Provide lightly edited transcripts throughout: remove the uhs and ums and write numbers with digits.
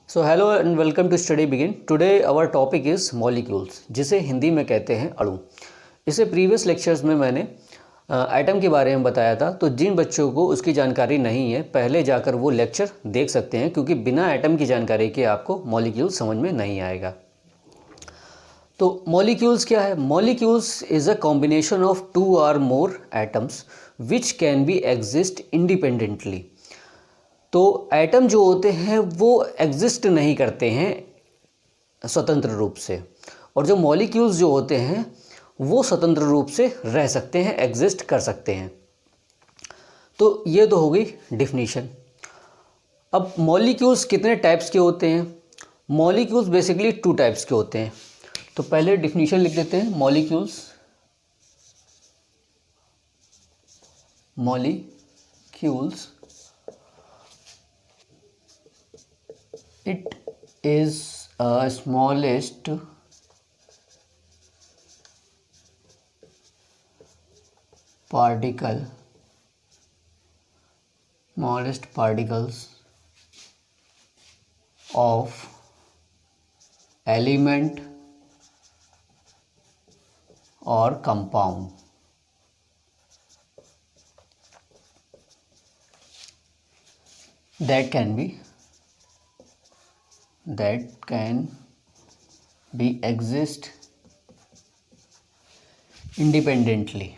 So hello and welcome to study begin. Today our topic is molecules, जिसे हिंदी में कहते हैं अणु। इससे प्रीवियस लेक्चर्स में मैंने एटम के बारे में बताया था, तो जिन बच्चों को उसकी जानकारी नहीं है पहले जाकर वो लेक्चर देख सकते हैं, क्योंकि बिना एटम की जानकारी के आपको मॉलिक्यूल समझ में नहीं आएगा। तो मॉलिक्यूल्स क्या है? Molecules is a combination of two और more atoms which can be exist independently. तो एटम जो होते हैं वो एग्जिस्ट नहीं करते हैं स्वतंत्र रूप से, और जो मॉलिक्यूल्स जो होते हैं वो स्वतंत्र रूप से रह सकते हैं, एग्जिस्ट कर सकते हैं। तो ये तो हो गई डिफिनीशन। अब मॉलिक्यूल्स कितने टाइप्स के होते हैं? मॉलिक्यूल्स बेसिकली टू टाइप्स के होते हैं। तो पहले डिफिनीशन लिख देते हैं। Molecules it is a smallest particles of element or compound that can be exist independently.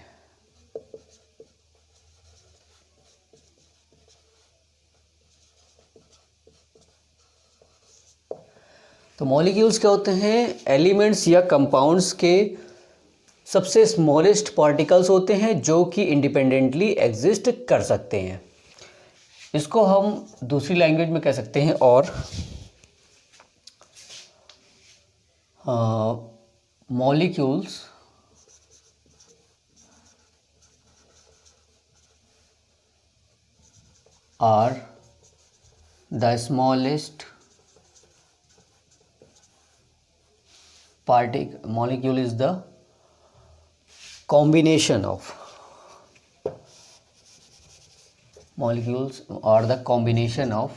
तो मॉलिक्यूल्स क्या होते हैं? एलिमेंट्स या कंपाउंड्स के सबसे स्मॉलेस्ट पार्टिकल्स होते हैं जो कि इंडिपेंडेंटली एग्जिस्ट कर सकते हैं। इसको हम दूसरी लैंग्वेज में कह सकते हैं और molecules are the smallest molecule is the combination of molecules or the combination of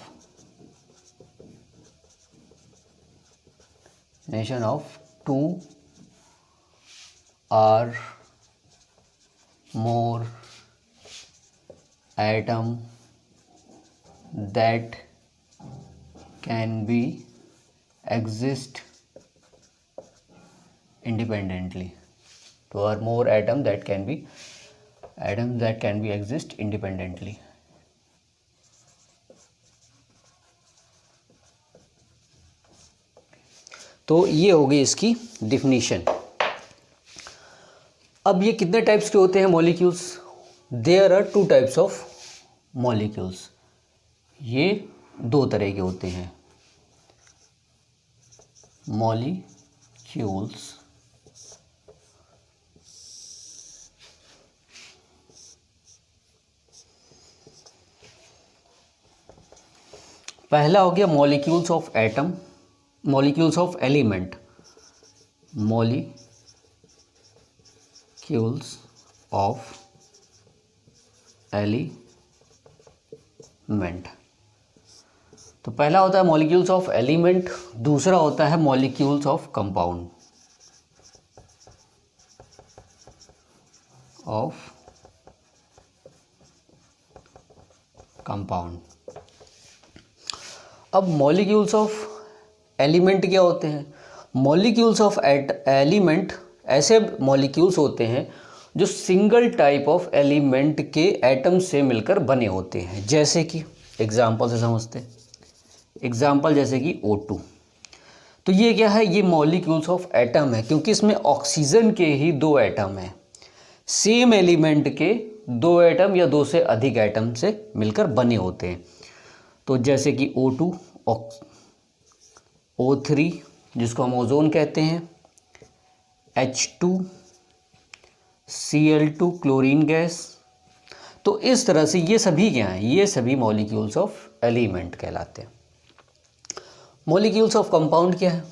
two or more atom that can be exist independently. Two or more atom that can be exist independently. तो ये हो गई इसकी definition. अब ये कितने types के होते हैं molecules? There are two types of molecules. ये दो तरह के होते हैं मॉलिक्यूल्स। पहला हो गया molecules of atom, molecules of element. Molecules of element. तो पहला होता है मॉलिक्यूल्स ऑफ एलिमेंट, दूसरा होता है मॉलिक्यूल्स ऑफ कंपाउंड। अब मॉलिक्यूल्स ऑफ एलिमेंट क्या होते हैं? मॉलिक्यूल्स ऑफ एलिमेंट ऐसे मॉलिक्यूल्स होते हैं जो सिंगल टाइप ऑफ एलिमेंट के एटम से मिलकर बने होते हैं। जैसे कि एग्जांपल से समझते हैं। एग्जांपल जैसे कि O2। तो ये क्या है? ये मॉलिक्यूल्स ऑफ एटम है, क्योंकि इसमें ऑक्सीजन के ही दो एटम हैं। सेम एलिमेंट के दो एटम या दो से अधिक एटम से मिलकर बने होते हैं। तो जैसे कि O2, O3 जिसको हम ओजोन कहते हैं, H2, Cl2 क्लोरीन गैस। तो इस तरह से ये सभी क्या हैं? ये सभी मॉलिक्यूल्स ऑफ एलिमेंट कहलाते हैं। मॉलिक्यूल्स ऑफ कंपाउंड क्या है?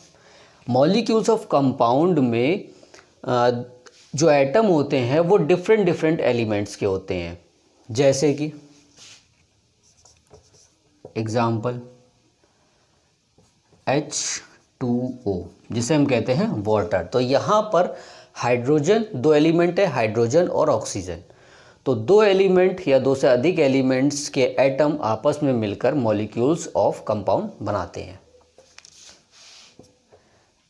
मॉलिक्यूल्स ऑफ कंपाउंड में जो एटम होते हैं वो डिफरेंट एलिमेंट्स के होते हैं। जैसे कि एग्जाम्पल H2O, जिसे हम कहते हैं वाटर। तो यहाँ पर हाइड्रोजन, दो एलिमेंट है, हाइड्रोजन और ऑक्सीजन। तो दो एलिमेंट या दो से अधिक एलिमेंट्स के एटम आपस में मिलकर मॉलिक्यूल्स ऑफ कंपाउंड बनाते हैं।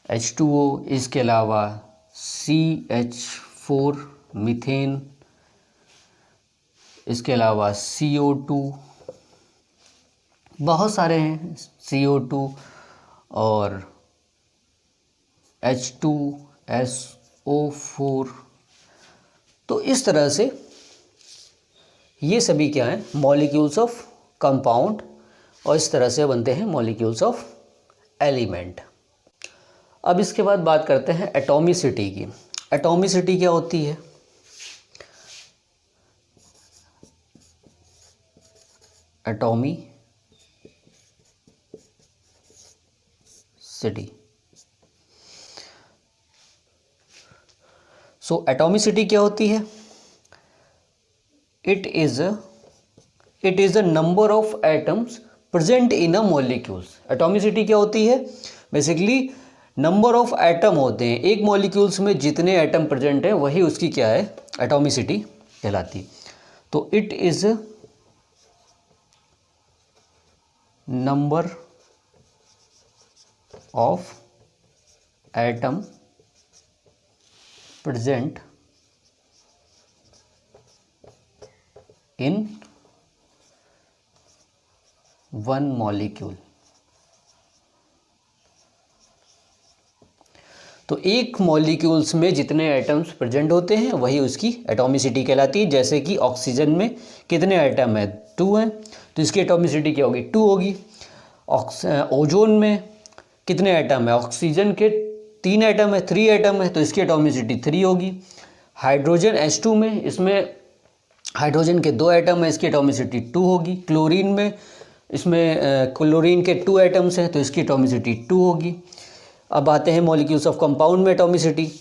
H2O, इसके अलावा CH4 मीथेन, इसके अलावा CO2, बहुत सारे हैं, CO2 और H2SO4। तो इस तरह से ये सभी क्या हैं, मॉलिक्यूल्स ऑफ कंपाउंड, और इस तरह से बनते हैं मॉलिक्यूल्स ऑफ एलिमेंट। अब इसके बाद बात करते हैं एटॉमिसिटी की। एटॉमिसिटी क्या होती है? एटॉमिसिटी। सो एटॉमिसिटी क्या होती है? It is a number of atoms present in a molecules. Atomicity क्या होती है? बेसिकली नंबर ऑफ एटम होते हैं, एक मॉलिक्यूल्स में जितने एटम प्रेजेंट हैं वही उसकी क्या है, एटॉमिसिटी कहलाती। तो it is number of atom present in one molecule. तो एक मॉलिक्यूल्स में जितने एटम्स प्रेजेंट होते हैं वही उसकी एटॉमिसिटी कहलाती है। जैसे कि ऑक्सीजन में कितने एटम है, 2 हैं, तो इसकी एटॉमिसिटी क्या होगी, 2 होगी। ओजोन में कितने एटम है, ऑक्सीजन के 3 एटम है, 3 एटम है, तो इसकी एटॉमिसिटी 3 होगी। हाइड्रोजन H2 में, इसमें हाइड्रोजन के 2 एटम है, इसकी एटॉमिसिटी 2 होगी। क्लोरीन में, इसमें क्लोरीन के 2 एटम्स हैं, तो इसकी एटॉमिसिटी 2 होगी। अब आते हैं मॉलिक्यूल्स ऑफ कंपाउंड में एटॉमिसिटी।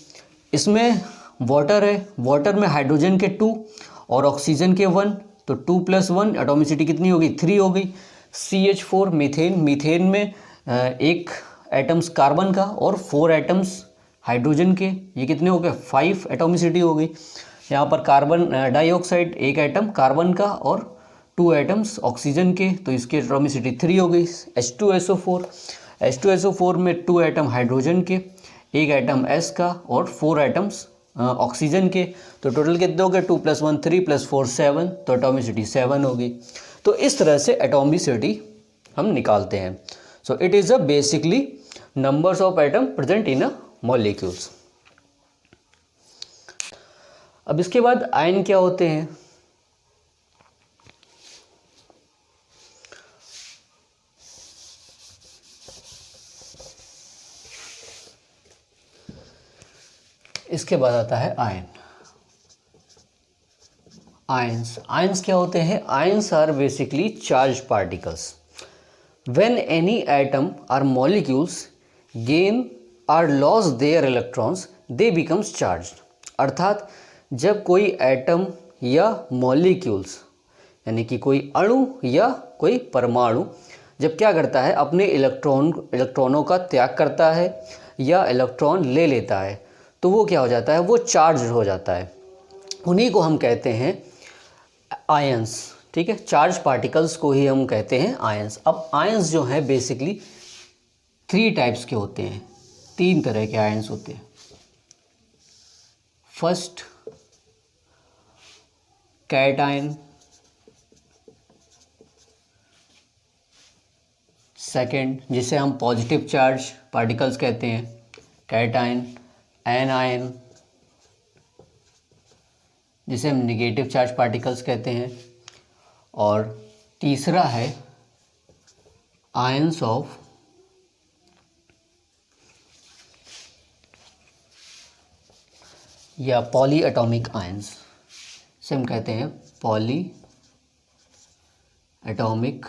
इसमें वाटर है, वाटर में हाइड्रोजन के 2 और ऑक्सीजन के 1, तो 2 + 1 एटॉमिसिटी कितनी होगी, 3 हो गई। CH4 मीथेन, मीथेन में एक एटम्स कार्बन का और 4 एटम्स हाइड्रोजन के, ये कितने हो गए, 5 एटॉमिसिटी हो गई। यहाँ पर कार्बन डाइऑक्साइड, एक एटम कार्बन का और 2 एटम्स ऑक्सीजन के, तो इसकी एटॉमिसिटी 3 हो गई। H2SO4, H2SO4 में 2 एटम हाइड्रोजन के, एक एटम S का और 4 एटम्स ऑक्सीजन के, तो टोटल कितने हो गए, 2 + 1 3 + 4 7, तो एटॉमिसिटी 7 हो गई। तो इस तरह से एटॉमिसिटी हम निकालते हैं। So it is a basically numbers of atom present in a molecules. अब इसके बाद आयन क्या होते हैं? इसके बाद आता है आयन। आयंस क्या होते हैं? Ions are basically charge particles. When any atom or molecules gain or loss their electrons they becomes charged. अर्थात जब कोई एटम या मॉलिक्यूल्स यानी कि कोई अणु या कोई परमाणु जब क्या करता है, अपने इलेक्ट्रॉनों का त्याग करता है या इलेक्ट्रॉन ले लेता है, तो वो क्या हो जाता है, वो चार्ज हो जाता है। उन्हीं को हम कहते हैं आयंस। ठीक है, चार्ज पार्टिकल्स को ही हम कहते हैं आयंस। अब आयंस जो हैं बेसिकली 3 टाइप्स के होते हैं, 3 तरह के आयंस होते हैं। फर्स्ट कैटायन, सेकेंड जिसे हम पॉजिटिव चार्ज पार्टिकल्स कहते हैं कैटायन, एनायन जिसे हम निगेटिव चार्ज पार्टिकल्स कहते हैं, और तीसरा है आयंस ऑफ या पॉली एटॉमिक आयंस, से हम कहते हैं पॉली एटॉमिक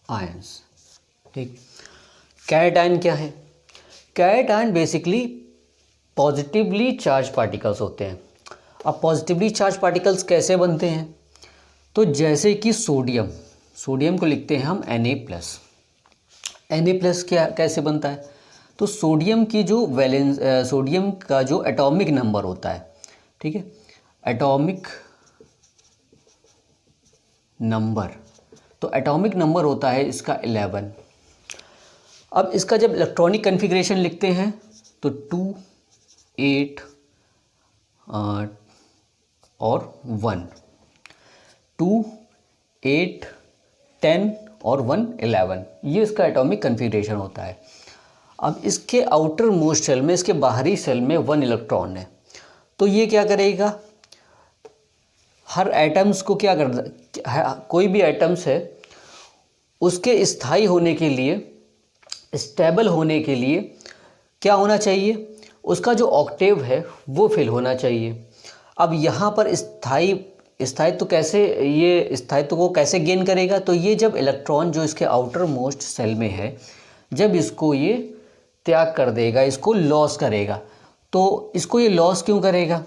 आयंस। ठीक, कैटायन क्या है? Cation basically positively charge particles होते हैं। अब पॉजिटिवली चार्ज पार्टिकल्स कैसे बनते हैं? तो जैसे कि सोडियम, सोडियम को लिखते हैं हम Na+। Na+ क्या कैसे बनता है? तो सोडियम की जो सोडियम का जो एटॉमिक नंबर होता है, ठीक है, एटॉमिक नंबर, तो एटॉमिक नंबर होता है इसका 11। अब इसका जब इलेक्ट्रॉनिक कन्फिग्रेशन लिखते हैं तो 2, 8 और 1, 2, 8, 10 और 1, 11, ये इसका एटॉमिक कन्फिग्रेशन होता है। अब इसके आउटर मोस्ट शेल में, इसके बाहरी शेल में 1 इलेक्ट्रॉन है। तो ये क्या करेगा, हर एटम्स को क्या करता, कोई भी एटम्स है उसके स्थायी होने के लिए, स्टेबल होने के लिए क्या होना चाहिए, उसका जो ऑक्टेव है वो फिल होना चाहिए। अब यहाँ पर स्थायित्व कैसे, ये स्थायित्व को कैसे गेन करेगा, तो ये जब इलेक्ट्रॉन जो इसके आउटर मोस्ट सेल में है, जब इसको ये त्याग कर देगा, इसको लॉस करेगा, तो इसको ये लॉस क्यों करेगा,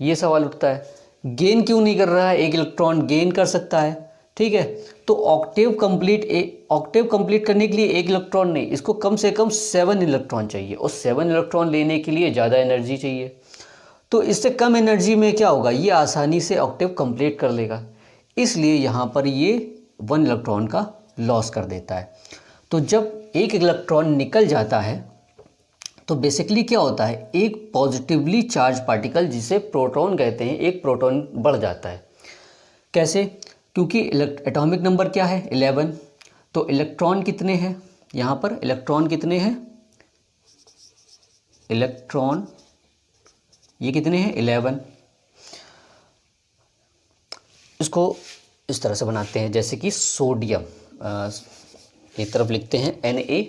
ये सवाल उठता है। गेन क्यों नहीं कर रहा है? एक इलेक्ट्रॉन गेन कर सकता है, ठीक है। तो ऑक्टेव कंप्लीट करने के लिए एक इलेक्ट्रॉन नहीं, इसको कम से कम 7 इलेक्ट्रॉन चाहिए, और 7 इलेक्ट्रॉन लेने के लिए ज़्यादा एनर्जी चाहिए। तो इससे कम एनर्जी में क्या होगा, ये आसानी से ऑक्टेव कंप्लीट कर लेगा, इसलिए यहाँ पर ये 1 इलेक्ट्रॉन का लॉस कर देता है। तो जब एक इलेक्ट्रॉन निकल जाता है तो बेसिकली क्या होता है, एक पॉजिटिवली चार्ज पार्टिकल जिसे प्रोटॉन कहते हैं, एक प्रोटॉन बढ़ जाता है। कैसे? क्योंकि एटॉमिक नंबर क्या है, 11, तो इलेक्ट्रॉन कितने हैं, यहाँ पर इलेक्ट्रॉन कितने हैं, इलेक्ट्रॉन ये कितने हैं, 11। इसको इस तरह से बनाते हैं जैसे कि सोडियम, एक तरफ लिखते हैं Na,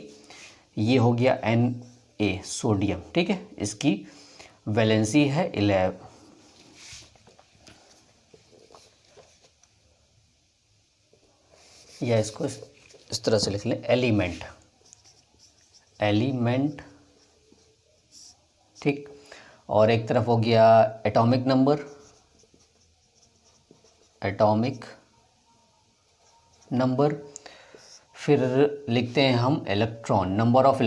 ये हो गया Na सोडियम, ठीक है, इसकी वैलेंसी है 11, या इसको इस तरह से लिख लें एलिमेंट, ठीक। और एक तरफ हो गया एटॉमिक नंबर, फिर लिखते हैं हम इलेक्ट्रॉन, नंबर ऑफ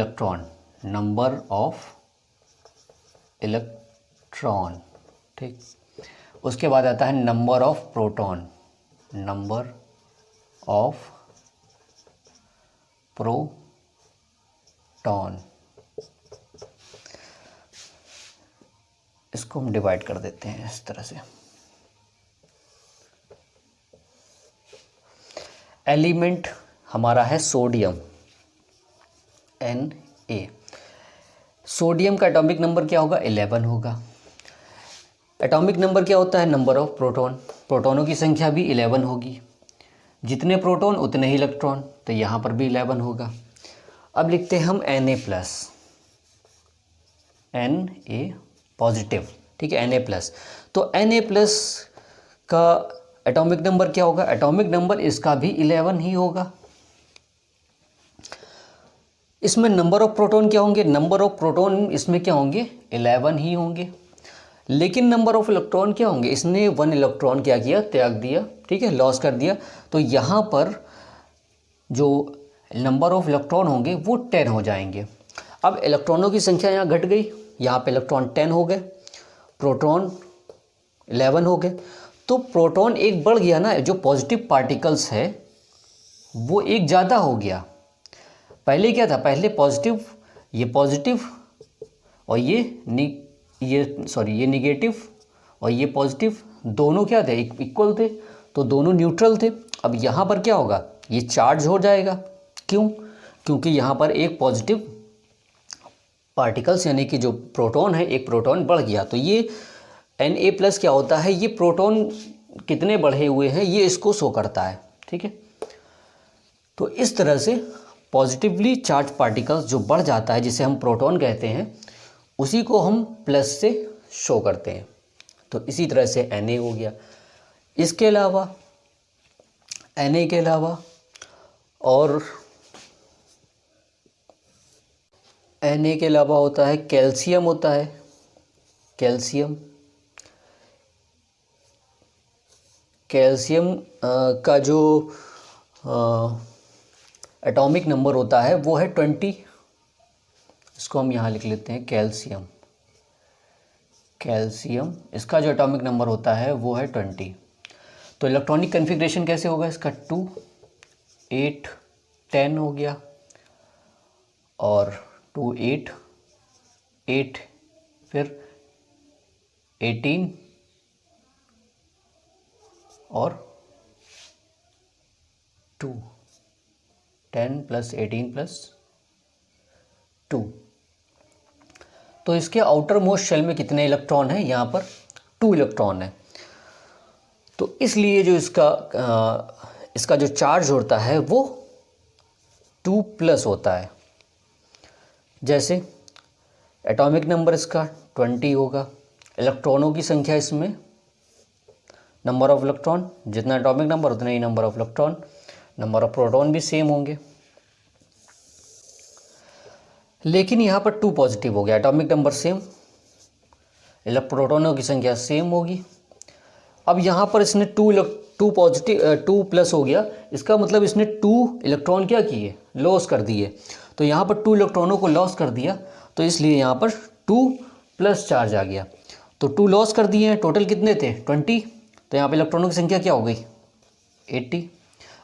इलेक्ट्रॉन, ठीक। उसके बाद आता है नंबर ऑफ प्रोटॉन, इसको हम डिवाइड कर देते हैं इस तरह से। एलिमेंट हमारा है सोडियम, Na। सोडियम का एटॉमिक नंबर क्या होगा, 11 होगा। एटॉमिक नंबर क्या होता है, नंबर ऑफ प्रोटॉनों की संख्या भी 11 होगी, जितने प्रोटॉन उतने ही इलेक्ट्रॉन, तो यहाँ पर भी 11 होगा। अब लिखते हैं हम Na+, पॉजिटिव, ठीक है, Na+। तो Na+ का एटॉमिक नंबर क्या होगा, एटॉमिक नंबर इसका भी 11 ही होगा। इसमें नंबर ऑफ प्रोटॉन क्या होंगे, नंबर ऑफ प्रोटॉन इसमें क्या होंगे, 11 ही होंगे। लेकिन नंबर ऑफ इलेक्ट्रॉन क्या होंगे, इसने 1 इलेक्ट्रॉन क्या किया, त्याग दिया, ठीक है, लॉस कर दिया। तो यहाँ पर जो नंबर ऑफ इलेक्ट्रॉन होंगे वो 10 हो जाएंगे। अब इलेक्ट्रॉनों की संख्या यहाँ घट गई, यहाँ पे इलेक्ट्रॉन 10 हो गए, प्रोटॉन 11 हो गए। तो प्रोटॉन एक बढ़ गया ना, जो पॉजिटिव पार्टिकल्स है वो एक ज़्यादा हो गया। पहले क्या था, पहले पॉजिटिव और ये निगेटिव और ये पॉजिटिव, दोनों क्या थे, इक्वल थे, तो दोनों न्यूट्रल थे। अब यहाँ पर क्या होगा, ये चार्ज हो जाएगा। क्यों? क्योंकि यहाँ पर एक पॉजिटिव पार्टिकल्स यानी कि जो प्रोटॉन है, एक प्रोटॉन बढ़ गया। तो ये Na+ क्या होता है, ये प्रोटॉन कितने बढ़े हुए हैं ये इसको शो करता है, ठीक है। तो इस तरह से पॉजिटिवली चार्ज पार्टिकल्स जो बढ़ जाता है, जिसे हम प्रोटॉन कहते हैं, उसी को हम प्लस से शो करते हैं। तो इसी तरह से Na हो गया। इसके अलावा Na के अलावा और Na के अलावा होता है कैल्शियम, होता है कैल्शियम का जो एटॉमिक नंबर होता है वो है 20। इसको हम यहाँ लिख लेते हैं कैल्शियम। कैल्शियम इसका जो एटॉमिक नंबर होता है वो है 20। तो इलेक्ट्रॉनिक कन्फिग्रेशन कैसे होगा इसका, 2 8 10 हो गया, और 2 8 8 फिर 18 और 2 10 + 18 + 2। तो इसके आउटर मोस्ट शेल में कितने इलेक्ट्रॉन हैं, यहाँ पर 2 इलेक्ट्रॉन है। तो इसलिए जो इसका जो चार्ज होता है वो 2+ होता है। जैसे एटॉमिक नंबर इसका 20 होगा, इलेक्ट्रॉनों की संख्या इसमें, नंबर ऑफ इलेक्ट्रॉन, जितना एटॉमिक नंबर उतना ही number of electron, number of proton भी सेम होंगे। लेकिन यहाँ पर 2 पॉजिटिव हो गया, एटॉमिक नंबर सेम, प्रोटॉनों की संख्या सेम होगी। अब यहाँ पर इसने 2+ हो गया, इसका मतलब इसने 2 इलेक्ट्रॉन क्या किए, लॉस कर दिए। तो यहाँ पर 2 इलेक्ट्रॉनों को लॉस कर दिया, तो इसलिए यहाँ पर 2+ चार्ज आ गया। तो 2 लॉस कर दिए हैं, टोटल कितने थे 20, तो यहाँ पर इलेक्ट्रॉनों की संख्या क्या हो गई 80।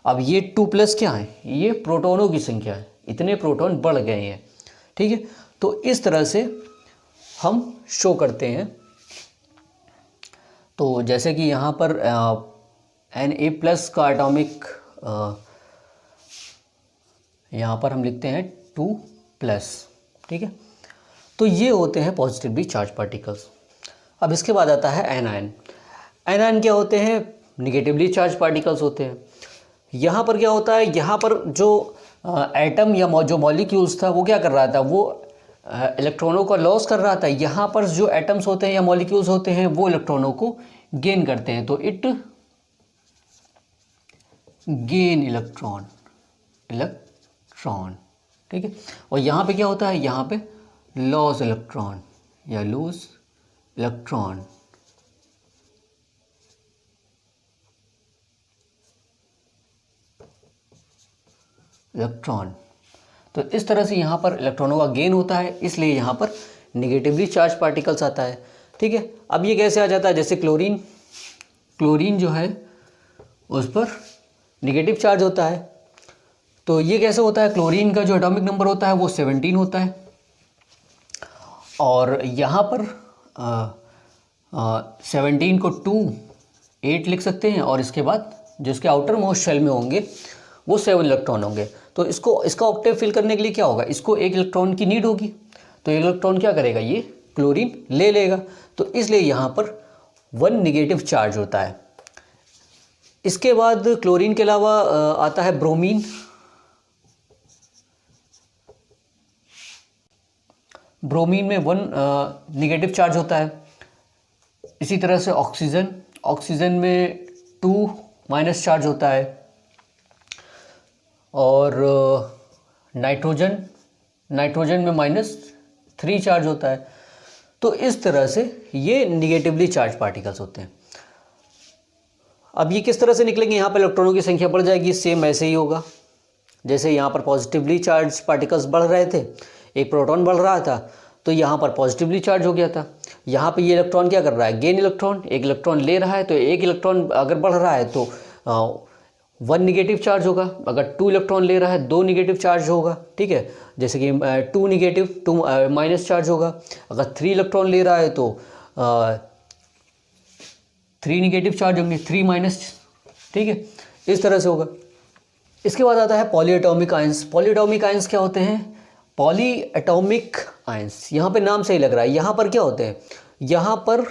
अब ये 2+ क्या है, ये प्रोटॉनों की संख्या है, इतने प्रोटॉन बढ़ गए हैं। ठीक है, तो इस तरह से हम शो करते हैं। तो जैसे कि यहाँ पर Na+ का एटॉमिक, यहाँ पर हम लिखते हैं 2+। ठीक है, तो ये होते हैं पॉजिटिवली चार्ज पार्टिकल्स। अब इसके बाद आता है एनायन। एनायन क्या होते हैं, निगेटिवली चार्ज पार्टिकल्स होते हैं। यहाँ पर क्या होता है, यहाँ पर जो एटम या जो मॉलिक्यूल्स था वो क्या कर रहा था, वो इलेक्ट्रॉनों का लॉस कर रहा था। यहाँ पर जो एटम्स होते हैं या मॉलिक्यूल्स होते हैं वो इलेक्ट्रॉनों को गेन करते हैं, तो इट गेन इलेक्ट्रॉन। ठीक है, और यहाँ पे क्या होता है, यहाँ पे लॉस इलेक्ट्रॉन या लूज इलेक्ट्रॉन। तो इस तरह से यहाँ पर इलेक्ट्रॉनों का गेन होता है, इसलिए यहाँ पर निगेटिवली चार्ज पार्टिकल्स आता है। ठीक है, अब ये कैसे आ जाता है, जैसे क्लोरीन जो है उस पर निगेटिव चार्ज होता है। तो ये कैसे होता है, क्लोरीन का जो एटॉमिक नंबर होता है वो 17 होता है, और यहाँ पर 17 को 8 लिख सकते हैं, और इसके बाद जो इसके आउटर मोस्ट शेल में होंगे वो 7 इलेक्ट्रॉन होंगे। तो इसका ऑक्टेव फिल करने के लिए क्या होगा, इसको 1 इलेक्ट्रॉन की नीड होगी, तो 1 इलेक्ट्रॉन क्या करेगा, ये क्लोरीन ले लेगा। तो इसलिए यहाँ पर 1 निगेटिव चार्ज होता है। इसके बाद क्लोरीन के अलावा आता है ब्रोमीन। ब्रोमीन में 1 निगेटिव चार्ज होता है। इसी तरह से ऑक्सीजन में 2- चार्ज होता है, और नाइट्रोजन में -3 चार्ज होता है। तो इस तरह से ये निगेटिवली चार्ज पार्टिकल्स होते हैं। अब ये किस तरह से निकलेंगे, यहाँ पर इलेक्ट्रॉनों की संख्या बढ़ जाएगी, सेम ऐसे ही होगा। जैसे यहाँ पर पॉजिटिवली चार्ज पार्टिकल्स बढ़ रहे थे, एक प्रोटॉन बढ़ रहा था, तो यहाँ पर पॉजिटिवली चार्ज हो गया था। यहाँ पे ये इलेक्ट्रॉन क्या कर रहा है, गेन इलेक्ट्रॉन, 1 इलेक्ट्रॉन ले रहा है, तो 1 इलेक्ट्रॉन अगर बढ़ रहा है तो 1 निगेटिव चार्ज होगा, अगर 2 इलेक्ट्रॉन ले रहा है 2 निगेटिव चार्ज होगा। ठीक है, जैसे कि 2 निगेटिव 2 माइनस चार्ज होगा, अगर 3 इलेक्ट्रॉन ले रहा है तो 3 निगेटिव चार्ज होंगे, 3-। ठीक है, इस तरह से होगा। इसके बाद आता है पॉलीएटॉमिक आयंस। पॉलीएटॉमिक आयंस क्या होते हैं, पॉलीएटॉमिक आयंस, यहाँ पे नाम सही लग रहा है। यहाँ पर क्या होते हैं, यहाँ पर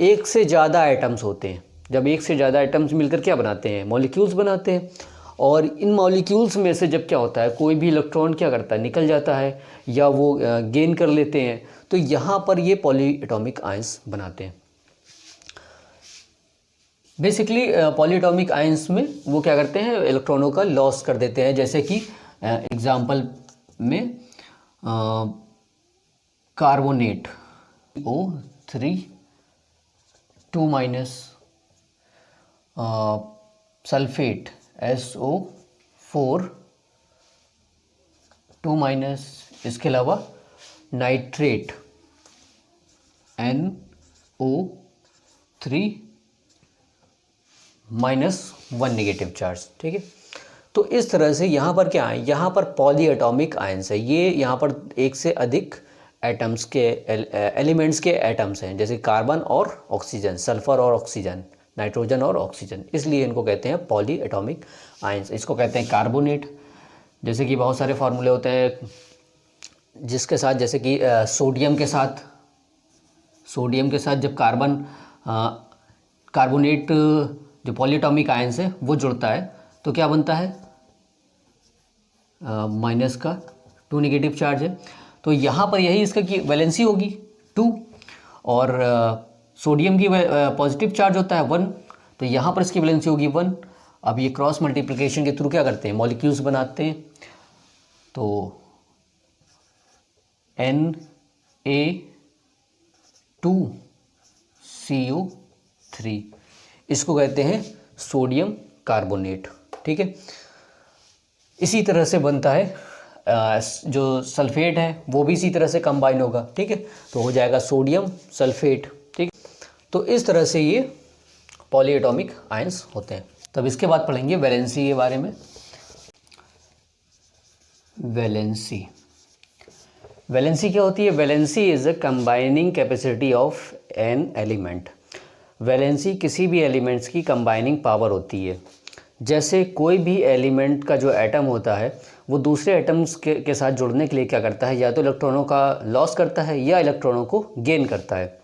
एक से ज़्यादा एटम्स होते हैं। जब एक से ज़्यादा एटम्स मिलकर क्या बनाते हैं, मॉलिक्यूल्स बनाते हैं। और इन मॉलिक्यूल्स में से जब क्या होता है, कोई भी इलेक्ट्रॉन क्या करता है, निकल जाता है, या वो गेन कर लेते हैं, तो यहाँ पर ये पॉलीएटॉमिक आयंस बनाते हैं। बेसिकली पॉलीएटॉमिक आयंस में वो क्या करते हैं, इलेक्ट्रॉनों का लॉस कर देते हैं। जैसे कि एग्जाम्पल में कार्बोनेट O3 2-, सल्फेट SO4 2-, इसके अलावा नाइट्रेट NO3 -1 नेगेटिव चार्ज। ठीक है, तो इस तरह से यहाँ पर क्या है, यहाँ पर पॉली एटॉमिक आयंस है। ये यहाँ पर एक से अधिक एटम्स के एलिमेंट्स के एटम्स हैं, जैसे कार्बन और ऑक्सीजन, सल्फर और ऑक्सीजन, नाइट्रोजन और ऑक्सीजन, इसलिए इनको कहते हैं पॉली एटॉमिक आयंस। इसको कहते हैं कार्बोनेट। जैसे कि बहुत सारे फार्मूले होते हैं जिसके साथ, जैसे कि सोडियम के साथ जब कार्बोनेट जो पॉलीएटॉमिक आयंस है वो जुड़ता है तो क्या बनता है, -2 नेगेटिव चार्ज है। तो यहाँ पर यही इसका की वैलेंसी होगी 2, और सोडियम की पॉजिटिव चार्ज होता है 1, तो यहाँ पर इसकी वैलेंसी होगी 1। अब ये क्रॉस मल्टीप्लिकेशन के थ्रू क्या करते हैं, मॉलिक्यूल्स बनाते हैं। तो Na2CO3, इसको कहते हैं सोडियम कार्बोनेट। ठीक है, इसी तरह से बनता है जो सल्फेट है वो भी इसी तरह से कंबाइन होगा। ठीक है, तो हो जाएगा सोडियम सल्फेट। ठीक, तो इस तरह से ये पॉलीएटॉमिक आयंस होते हैं। तब इसके बाद पढ़ेंगे वैलेंसी के बारे में। वैलेंसी क्या होती है? Valency is a combining capacity of an element. Valency किसी भी एलिमेंट्स की कंबाइनिंग पावर होती है। जैसे कोई भी एलिमेंट का जो एटम होता है वो दूसरे एटम्स के साथ जुड़ने के लिए क्या करता है, या तो इलेक्ट्रॉनों का लॉस करता है या इलेक्ट्रॉनों को गेन करता है।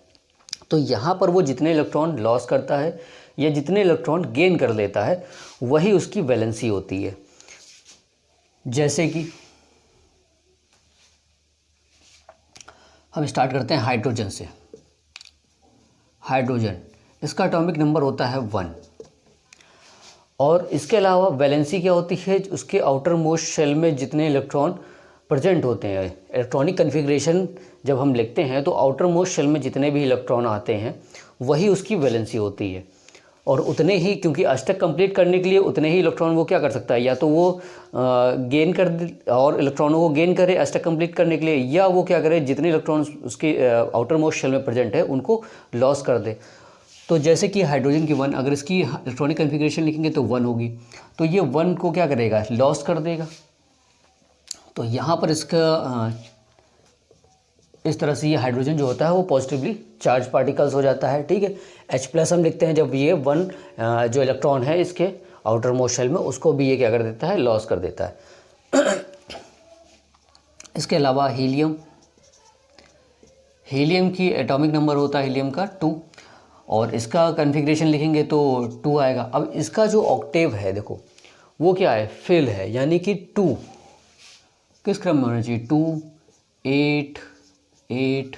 तो यहाँ पर वो जितने इलेक्ट्रॉन लॉस करता है या जितने इलेक्ट्रॉन गेन कर लेता है वही उसकी वैलेंसी होती है। जैसे कि हम स्टार्ट करते हैं हाइड्रोजन से। हाइड्रोजन, इसका एटॉमिक नंबर होता है 1, और इसके अलावा वैलेंसी क्या होती है, उसके आउटर मोस्ट शेल में जितने इलेक्ट्रॉन प्रेजेंट होते हैं। इलेक्ट्रॉनिक कन्फिग्रेशन जब हम लिखते हैं तो आउटर मोस्ट शेल में जितने भी इलेक्ट्रॉन आते हैं वही उसकी वैलेंसी होती है। और उतने ही, क्योंकि अष्टक कंप्लीट करने के लिए उतने ही इलेक्ट्रॉन वो क्या कर सकता है, या तो वो गेन कर और इलेक्ट्रॉनों को गेन करे अष्टक कंप्लीट करने के लिए, या वो क्या करे जितने इलेक्ट्रॉन उसके आउटर मोस्ट शेल में प्रेजेंट है उनको लॉस कर दे। तो जैसे कि हाइड्रोजन की 1, अगर इसकी इलेक्ट्रॉनिक कन्फिग्रेशन लिखेंगे तो 1 होगी, तो ये 1 को क्या करेगा, लॉस कर देगा। तो यहाँ पर इसका इस तरह से ये हाइड्रोजन जो होता है वो पॉजिटिवली चार्ज पार्टिकल्स हो जाता है। ठीक है, H+ हम लिखते हैं जब ये 1 जो इलेक्ट्रॉन है इसके आउटर मोस्ट शेल में, उसको भी ये क्या कर देता है, लॉस कर देता है। इसके अलावा हीलियम की एटॉमिक नंबर होता है हीलियम का 2, और इसका कन्फिग्रेशन लिखेंगे तो 2 आएगा। अब इसका जो ऑक्टेव है देखो वो क्या है, फिल है, यानी कि 2 किस क्रम में होना चाहिए, 2, 8, 8,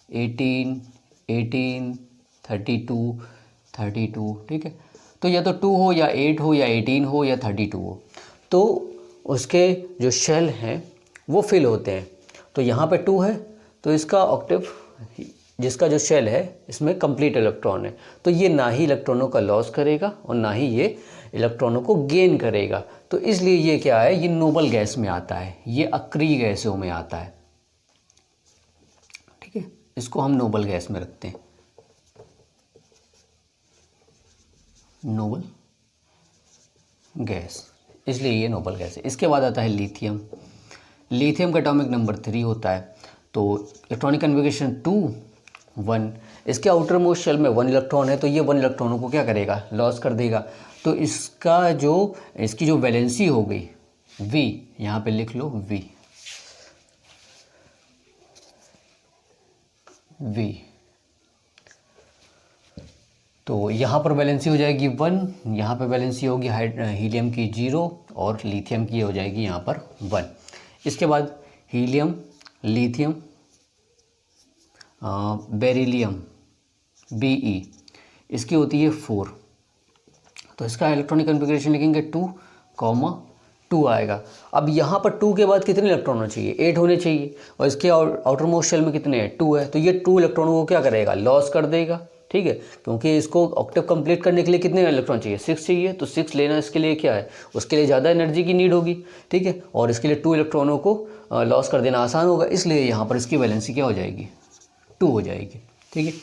18, 18, 32, 32। ठीक है, तो या तो 2 हो या 8 हो या 18 हो या 32 हो, तो उसके जो शेल हैं वो फिल होते हैं। तो यहाँ पे 2 है तो इसका ऑक्टेव, जिसका जो शेल है इसमें कंप्लीट इलेक्ट्रॉन है, तो ये ना ही इलेक्ट्रॉनों का लॉस करेगा और ना ही ये इलेक्ट्रॉनों को गेन करेगा। तो इसलिए ये क्या है, ये नोबल गैस में आता है, ये अक्रिय गैसों में आता है। ठीक है, इसको हम नोबल गैस में रखते हैं, नोबल गैस, इसलिए ये नोबल गैस है। इसके बाद आता है लिथियम। लिथियम का एटॉमिक नंबर 3 होता है, तो इलेक्ट्रॉनिक कन्फिग्रेशन 2, 1। इसके आउटर मोस्ट शेल में 1 इलेक्ट्रॉन है, तो ये 1 इलेक्ट्रॉनों को क्या करेगा, लॉस कर देगा। तो इसकी जो वैलेंसी हो गई V, यहाँ पे लिख लो V, तो यहाँ पर वैलेंसी हो जाएगी 1, यहाँ पे वैलेंसी होगी हीलियम की 0 और लिथियम की हो जाएगी यहाँ पर 1। इसके बाद हीलियम, लिथियम, बेरिलियम Be, इसकी होती है 4, तो इसका इलेक्ट्रॉनिक कन्फिग्रेशन लिखेंगे 2, 2 आएगा। अब यहाँ पर 2 के बाद कितने इलेक्ट्रॉन होने चाहिए, 8 होने चाहिए, और इसके आउटर मोस्ट शेल में कितने हैं, 2 है, तो ये 2 इलेक्ट्रॉनों को क्या करेगा, लॉस कर देगा। ठीक है, क्योंकि इसको ऑक्टेव कंप्लीट करने के लिए कितने इलेक्ट्रॉन चाहिए, 6 चाहिए, तो 6 लेना इसके लिए क्या है, उसके लिए ज़्यादा एनर्जी की नीड होगी, ठीक है, और इसके लिए 2 इलेक्ट्रॉनों को लॉस कर देना आसान होगा, इसलिए यहाँ पर इसकी वैलेंसी क्या हो जाएगी, 2 हो जाएगी, ठीक है।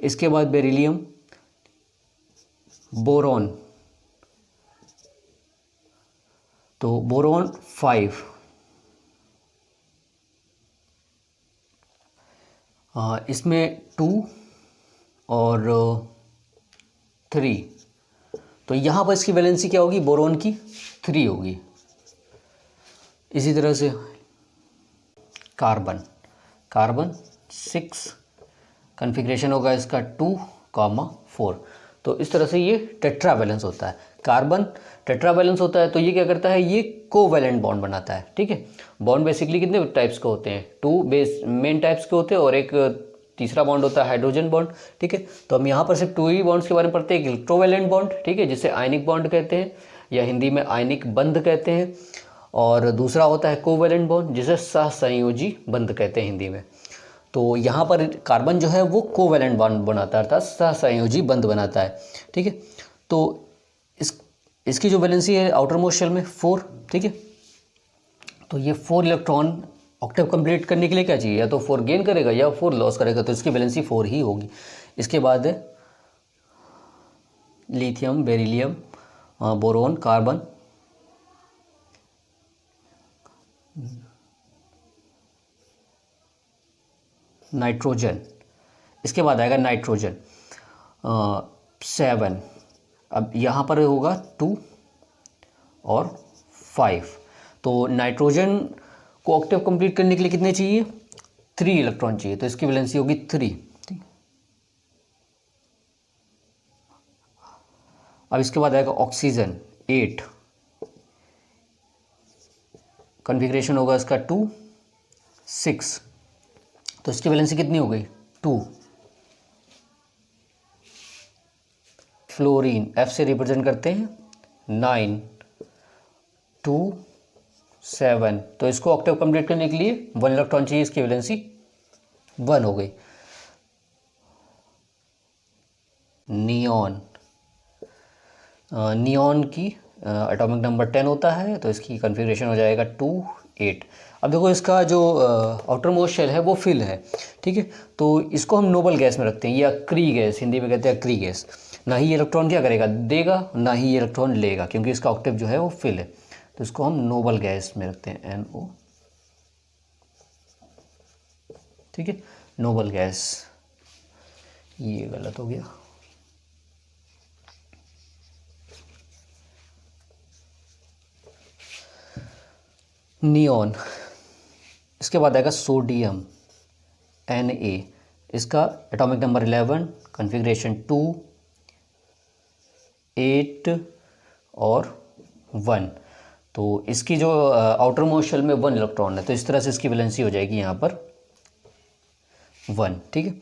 इसके बाद बेरिलियम, बोरॉन, तो बोरॉन 5, इसमें 2 और 3, तो यहाँ पर इसकी वैलेंसी क्या होगी, बोरॉन की 3 होगी। इसी तरह से कार्बन, कार्बन 6, कन्फिग्रेशन होगा इसका 2,4, तो इस तरह से ये टेट्रा वैलेंस होता है। कार्बन टेट्रा वैलेंस होता है तो ये क्या करता है, ये कोवैलेंट बॉन्ड बनाता है, ठीक है। बॉन्ड बेसिकली कितने टाइप्स के होते हैं, 2 बेस मेन टाइप्स के होते हैं और एक तीसरा बॉन्ड होता है हाइड्रोजन बॉन्ड, ठीक है। तो हम यहाँ पर सिर्फ 2 ही बॉन्ड्स के बारे में पढ़ते हैं, एक इलेक्ट्रोवैलेंट बॉन्ड, ठीक है, जिसे आयनिक बॉन्ड कहते हैं या हिंदी में आयनिक बंध कहते हैं, और दूसरा होता है कोवैलेंट बॉन्ड जिसे सहसंयोजी बंध कहते हैं हिंदी में। तो यहाँ पर कार्बन जो है वो कोवैलेंट बॉन्ड बनाता है, अर्थात सहसंयोजी बंध बनाता है, ठीक है। तो इसकी जो वैलेंसी है आउटर मोस्ट शेल में 4, ठीक है। तो ये 4 इलेक्ट्रॉन ऑक्टेव कंप्लीट करने के लिए क्या चाहिए, या तो 4 गेन करेगा या 4 लॉस करेगा, तो इसकी वैलेंसी 4 ही होगी। इसके बाद lithium, beryllium, boron, carbon, nitrogen, इसके बाद आएगा नाइट्रोजन 7, अब यहाँ पर होगा 2 और 5, तो नाइट्रोजन को ऑक्टेव कंप्लीट करने के लिए कितने चाहिए, 3 इलेक्ट्रॉन चाहिए, तो इसकी वैलेंसी होगी 3, ठीक। अब इसके बाद आएगा ऑक्सीजन 8, कॉन्फ़िगरेशन होगा इसका 2, 6, तो इसकी वैलेंसी कितनी हो गई, 2। फ्लोरीन F से रिप्रेजेंट करते हैं 9, 2, 7, तो इसको ऑक्टेव कंप्लीट करने के लिए 1 इलेक्ट्रॉन चाहिए, इसकी वैलेंसी 1 हो गई। नियॉन, नियॉन की एटॉमिक नंबर 10 होता है, तो इसकी कॉन्फ़िगरेशन हो जाएगा 2, 8। अब देखो इसका जो आउटर मोस्ट शेल है वो फिल है, ठीक है, तो इसको हम नोबल गैस में रखते हैं या क्री गैस, हिंदी में कहते हैं क्री गैस। ना ही ये इलेक्ट्रॉन क्या करेगा, देगा, ना ही ये इलेक्ट्रॉन लेगा, क्योंकि इसका ऑक्टेव जो है वो फिल है, तो इसको हम नोबल गैस में रखते हैं, NO, ठीक है, नोबल गैस। ये गलत हो गया, नियॉन। इसके बाद आएगा सोडियम Na, इसका एटॉमिक नंबर 11, कॉन्फ़िगरेशन 2, 8 और 1, तो इसकी जो आउटर मोस्ट शेल में 1 इलेक्ट्रॉन है, तो इस तरह से इसकी वैलेंसी हो जाएगी यहाँ पर 1, ठीक है।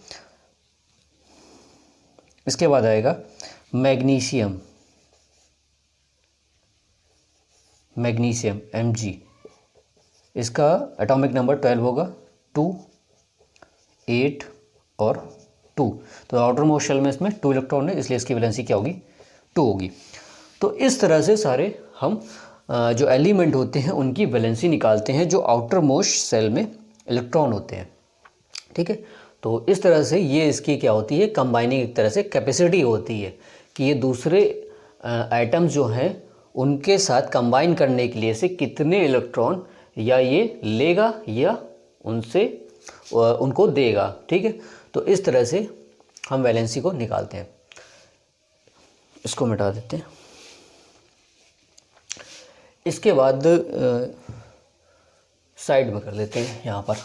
इसके बाद आएगा मैग्नीशियम, मैग्नीशियम Mg, इसका एटॉमिक नंबर 12 होगा, 2, 8 और 2, तो आउटर मोस्ट शेल में इसमें 2 इलेक्ट्रॉन है, इसलिए इसकी वैलेंसी क्या होगी, 2 होगी। तो इस तरह से सारे हम जो एलिमेंट होते हैं उनकी वैलेंसी निकालते हैं जो आउटर मोस्ट शेल में इलेक्ट्रॉन होते हैं, ठीक है। तो इस तरह से ये इसकी क्या होती है, कंबाइनिंग एक तरह से कैपेसिटी होती है कि ये दूसरे आइटम्स जो हैं उनके साथ कंबाइन करने के लिए से कितने इलेक्ट्रॉन या ये लेगा या उनसे उनको देगा, ठीक है। तो इस तरह से हम वैलेंसी को निकालते हैं। इसको मिटा देते हैं। इसके बाद साइड में कर लेते हैं, यहाँ पर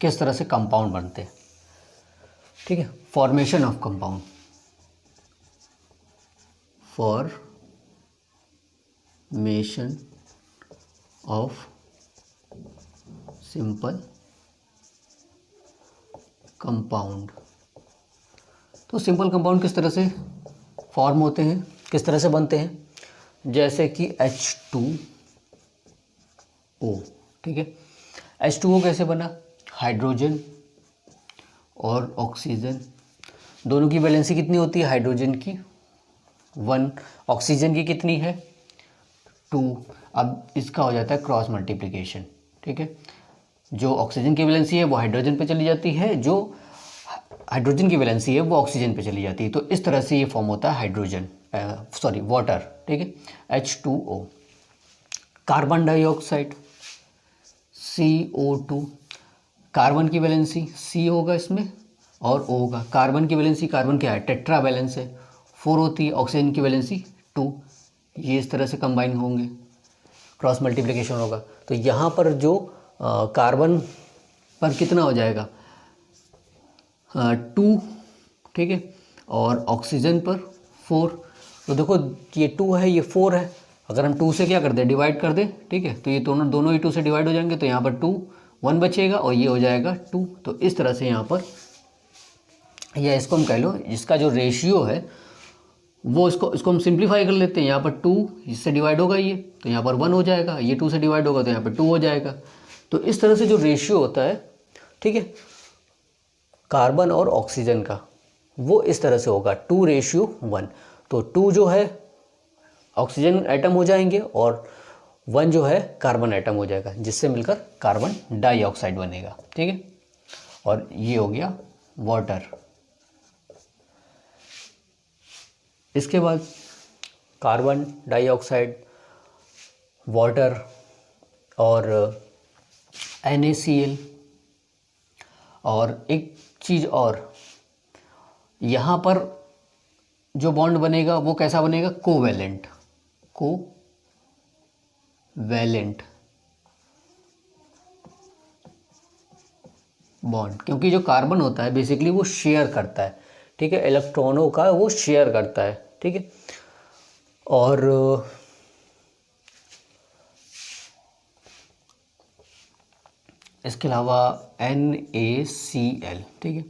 किस तरह से कंपाउंड बनते हैं, ठीक है। Formation of compound, formation of simple compound. तो सिंपल कंपाउंड किस तरह से फॉर्म होते हैं, किस तरह से बनते हैं, जैसे कि H2O, ठीक है। H2O कैसे बना, हाइड्रोजन और ऑक्सीजन दोनों की वैलेंसी कितनी होती है? हाइड्रोजन की 1, ऑक्सीजन की कितनी है? 2। अब इसका हो जाता है क्रॉस मल्टीप्लिकेशन, ठीक है। जो ऑक्सीजन की वैलेंसी है वो हाइड्रोजन पे चली जाती है, जो हाइड्रोजन की वैलेंसी है वो ऑक्सीजन पे चली जाती है। तो इस तरह से ये फॉर्म होता है हाइड्रोजन, वाटर, ठीक है, H2O। Carbon dioxide CO2, carbon की वैलेंसी C होगा इसमें और O होगा। कार्बन की वैलेंसी, कार्बन क्या है? टेट्रा वैलेंस है, 4 होती है। ऑक्सीजन की वैलेंसी 2। ये इस तरह से कंबाइन होंगे, क्रॉस मल्टीप्लिकेशन होगा। तो यहाँ पर जो कार्बन पर कितना हो जाएगा? 2, ठीक है, और ऑक्सीजन पर 4। तो देखो ये 2 है, ये 4 है। अगर हम 2 से क्या कर दें? डिवाइड कर दें, ठीक है, तो ये दोनों ही 2 से डिवाइड हो जाएंगे। तो यहाँ पर 2, 1 बचेगा और ये हो जाएगा 2। तो इस तरह से यहाँ पर, या इसको हम कह लो, इसका जो रेशियो है वो इसको हम सिंप्लीफाई कर लेते हैं। यहाँ पर 2 इससे डिवाइड होगा ये, तो यहाँ पर 1 हो जाएगा। ये 2 से डिवाइड होगा तो यहाँ पर 2 हो जाएगा। तो इस तरह से जो रेशियो होता है, ठीक है, कार्बन और ऑक्सीजन का, वो इस तरह से होगा 2:1। तो 2 जो है ऑक्सीजन एटम हो जाएंगे और 1 जो है कार्बन एटम हो जाएगा, जिससे मिलकर कार्बन डाइऑक्साइड बनेगा, ठीक है। और ये हो गया वाटर। इसके बाद कार्बन डाइऑक्साइड, वाटर और NaCl। और एक चीज़ और, यहाँ पर जो बॉन्ड बनेगा वो कैसा बनेगा? कोवैलेंट बॉन्ड, क्योंकि जो कार्बन होता है बेसिकली वो शेयर करता है, ठीक है, इलेक्ट्रॉनों का वो शेयर करता है, ठीक है। और इसके अलावा NaCl, ठीक है।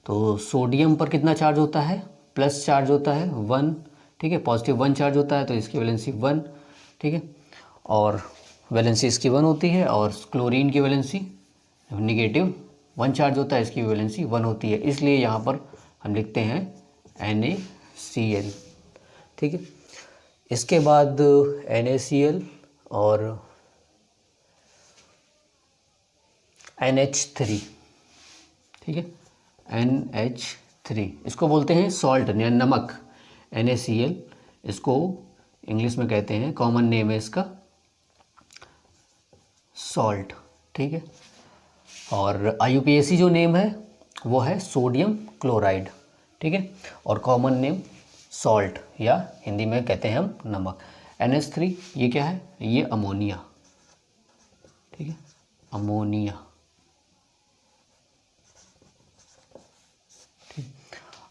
तो सोडियम पर कितना चार्ज होता है? प्लस चार्ज होता है 1, ठीक है, पॉजिटिव 1 चार्ज होता है, तो इसकी वैलेंसी 1, ठीक है। और वैलेंसी इसकी 1 होती है। और क्लोरीन की वैलेंसी नेगेटिव 1 चार्ज होता है, इसकी वैलेंसी 1 होती है। इसलिए यहाँ पर हम लिखते हैं NaCl, ठीक है। इसके बाद NaCl और NH3, ठीक है, NH3, इसको बोलते हैं सॉल्ट या नमक। NaCl इसको इंग्लिश में कहते हैं, कॉमन नेम है इसका सॉल्ट, ठीक है। और IUPAC जो नेम है वो है सोडियम क्लोराइड, ठीक है, और कॉमन नेम सॉल्ट, या हिंदी में कहते हैं हम नमक। NH3 ये क्या है? ये अमोनिया, ठीक है, अमोनिया,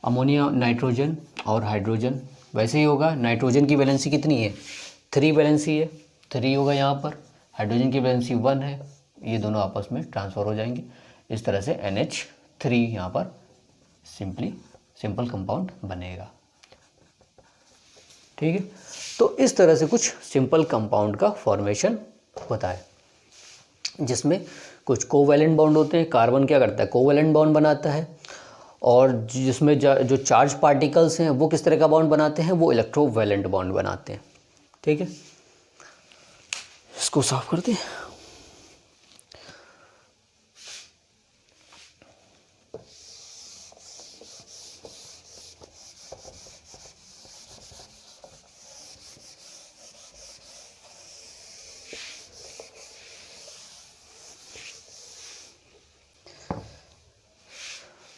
अमोनिया नाइट्रोजन और हाइड्रोजन वैसे ही होगा। नाइट्रोजन की वैलेंसी कितनी है? 3 वैलेंसी है, 3 होगा यहाँ पर। हाइड्रोजन की वैलेंसी 1 है, ये दोनों आपस में ट्रांसफ़र हो जाएंगे। इस तरह से NH3 यहाँ पर सिंपल कंपाउंड बनेगा, ठीक है। तो इस तरह से कुछ सिंपल कंपाउंड का फॉर्मेशन होता है, जिसमें कुछ कोवैलेंट बॉन्ड होते हैं। कार्बन क्या करता है? कोवैलेंट बॉन्ड बनाता है। और जिसमें जो चार्ज पार्टिकल्स हैं वो किस तरह का बॉन्ड बनाते हैं? वो इलेक्ट्रोवैलेंट बॉन्ड बनाते हैं, ठीक है। इसको साफ करते हैं।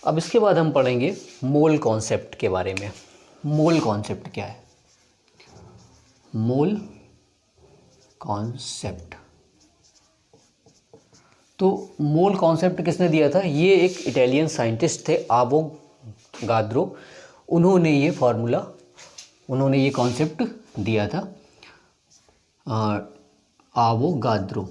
अब इसके बाद हम पढ़ेंगे मोल कॉन्सेप्ट के बारे में। मोल कॉन्सेप्ट क्या है? मोल कॉन्सेप्ट, तो मोल कॉन्सेप्ट किसने दिया था? ये एक इटालियन साइंटिस्ट थे, आवोगाद्रो। उन्होंने ये कॉन्सेप्ट दिया था, आवोगाद्रो,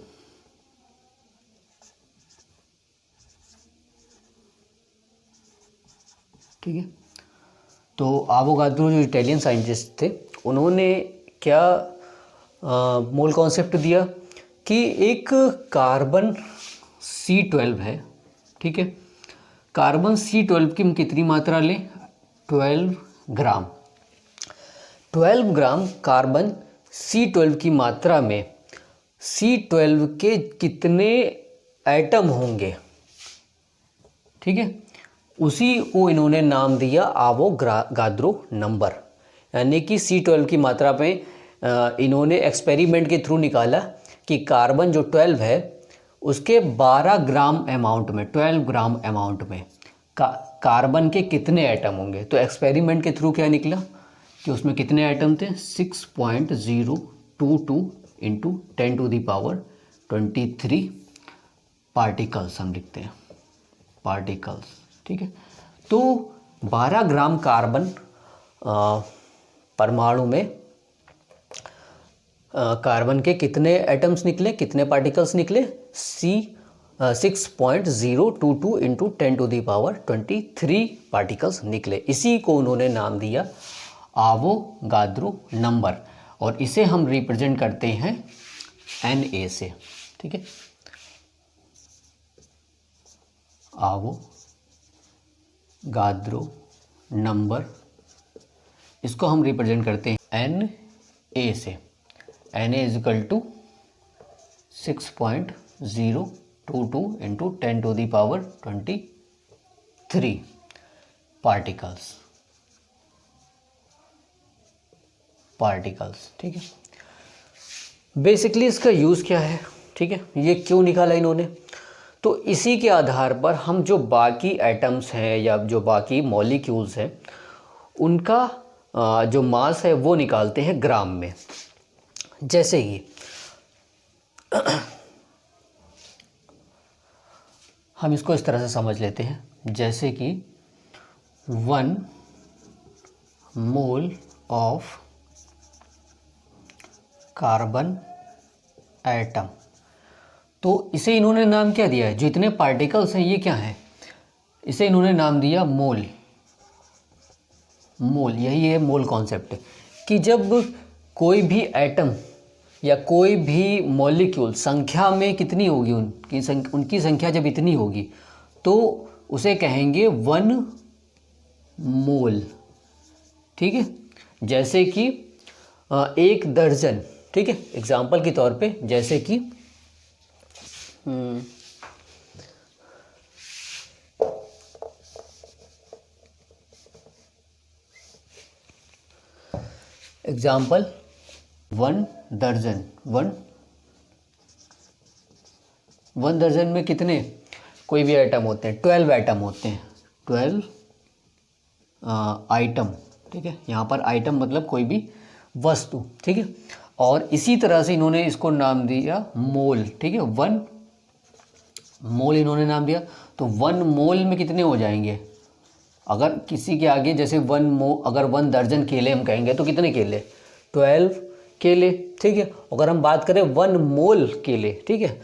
ठीक है। तो आवोगाद्रो जो इटालियन साइंटिस्ट थे, उन्होंने क्या मोल कॉन्सेप्ट दिया कि एक कार्बन C12 है, ठीक है। कार्बन C12 की हम कितनी मात्रा लें? 12 ग्राम। 12 ग्राम कार्बन C12 की मात्रा में C12 के कितने एटम होंगे, ठीक है, उसी को इन्होंने नाम दिया आवोगाद्रो नंबर। यानी कि C12 की मात्रा पे इन्होंने एक्सपेरिमेंट के थ्रू निकाला कि कार्बन जो 12 है उसके 12 ग्राम अमाउंट में, 12 ग्राम अमाउंट में कार्बन के कितने एटम होंगे। तो एक्सपेरिमेंट के थ्रू क्या निकला कि उसमें कितने एटम थे, 6.022 इंटू 10⁻23 पार्टिकल्स हम लिखते हैं, पार्टिकल्स, ठीक है। तो 12 ग्राम कार्बन परमाणु में कार्बन के कितने एटम्स निकले, कितने पार्टिकल्स निकले, 6.022 इंटू 10⁻23 पार्टिकल्स निकले। इसी को उन्होंने नाम दिया आवोगाद्रो नंबर, और इसे हम रिप्रेजेंट करते हैं Na से, ठीक है। आवोगाद्रो नंबर, इसको हम रिप्रेजेंट करते हैं Na से। Na is equal to 6.022 into 10⁻23 particles, ठीक है। बेसिकली इसका यूज़ क्या है, ठीक है, ये क्यों निकाला इन्होंने, तो इसी के आधार पर हम जो बाकी एटम्स हैं या जो बाकी मॉलिक्यूल्स हैं उनका जो मास है वो निकालते हैं ग्राम में। जैसे कि हम इसको इस तरह से समझ लेते हैं, जैसे कि 1 मोल ऑफ कार्बन एटम, तो इसे इन्होंने नाम क्या दिया है, जो इतने पार्टिकल्स हैं ये क्या हैं, इसे इन्होंने नाम दिया मोल। मोल, यही है मोल कॉन्सेप्ट, कि जब कोई भी एटम या कोई भी मॉलिक्यूल संख्या में कितनी होगी, उनकी संख्या जब इतनी होगी तो उसे कहेंगे 1 मोल, ठीक है। जैसे कि 1 दर्जन, ठीक है, एग्जाम्पल के तौर पे, जैसे कि एग्जाम्पल 1 दर्जन, 1 दर्जन में कितने कोई भी आइटम होते हैं, 12 आइटम होते हैं, 12 आइटम, ठीक है। यहाँ पर आइटम मतलब कोई भी वस्तु, ठीक है। और इसी तरह से इन्होंने इसको नाम दिया मोल, ठीक है, 1 मोल इन्होंने नाम दिया। तो 1 मोल में कितने हो जाएंगे, अगर किसी के आगे जैसे अगर 1 दर्जन केले हम कहेंगे तो कितने केले, 12 केले, ठीक है। अगर हम बात करें 1 मोल केले, ठीक है,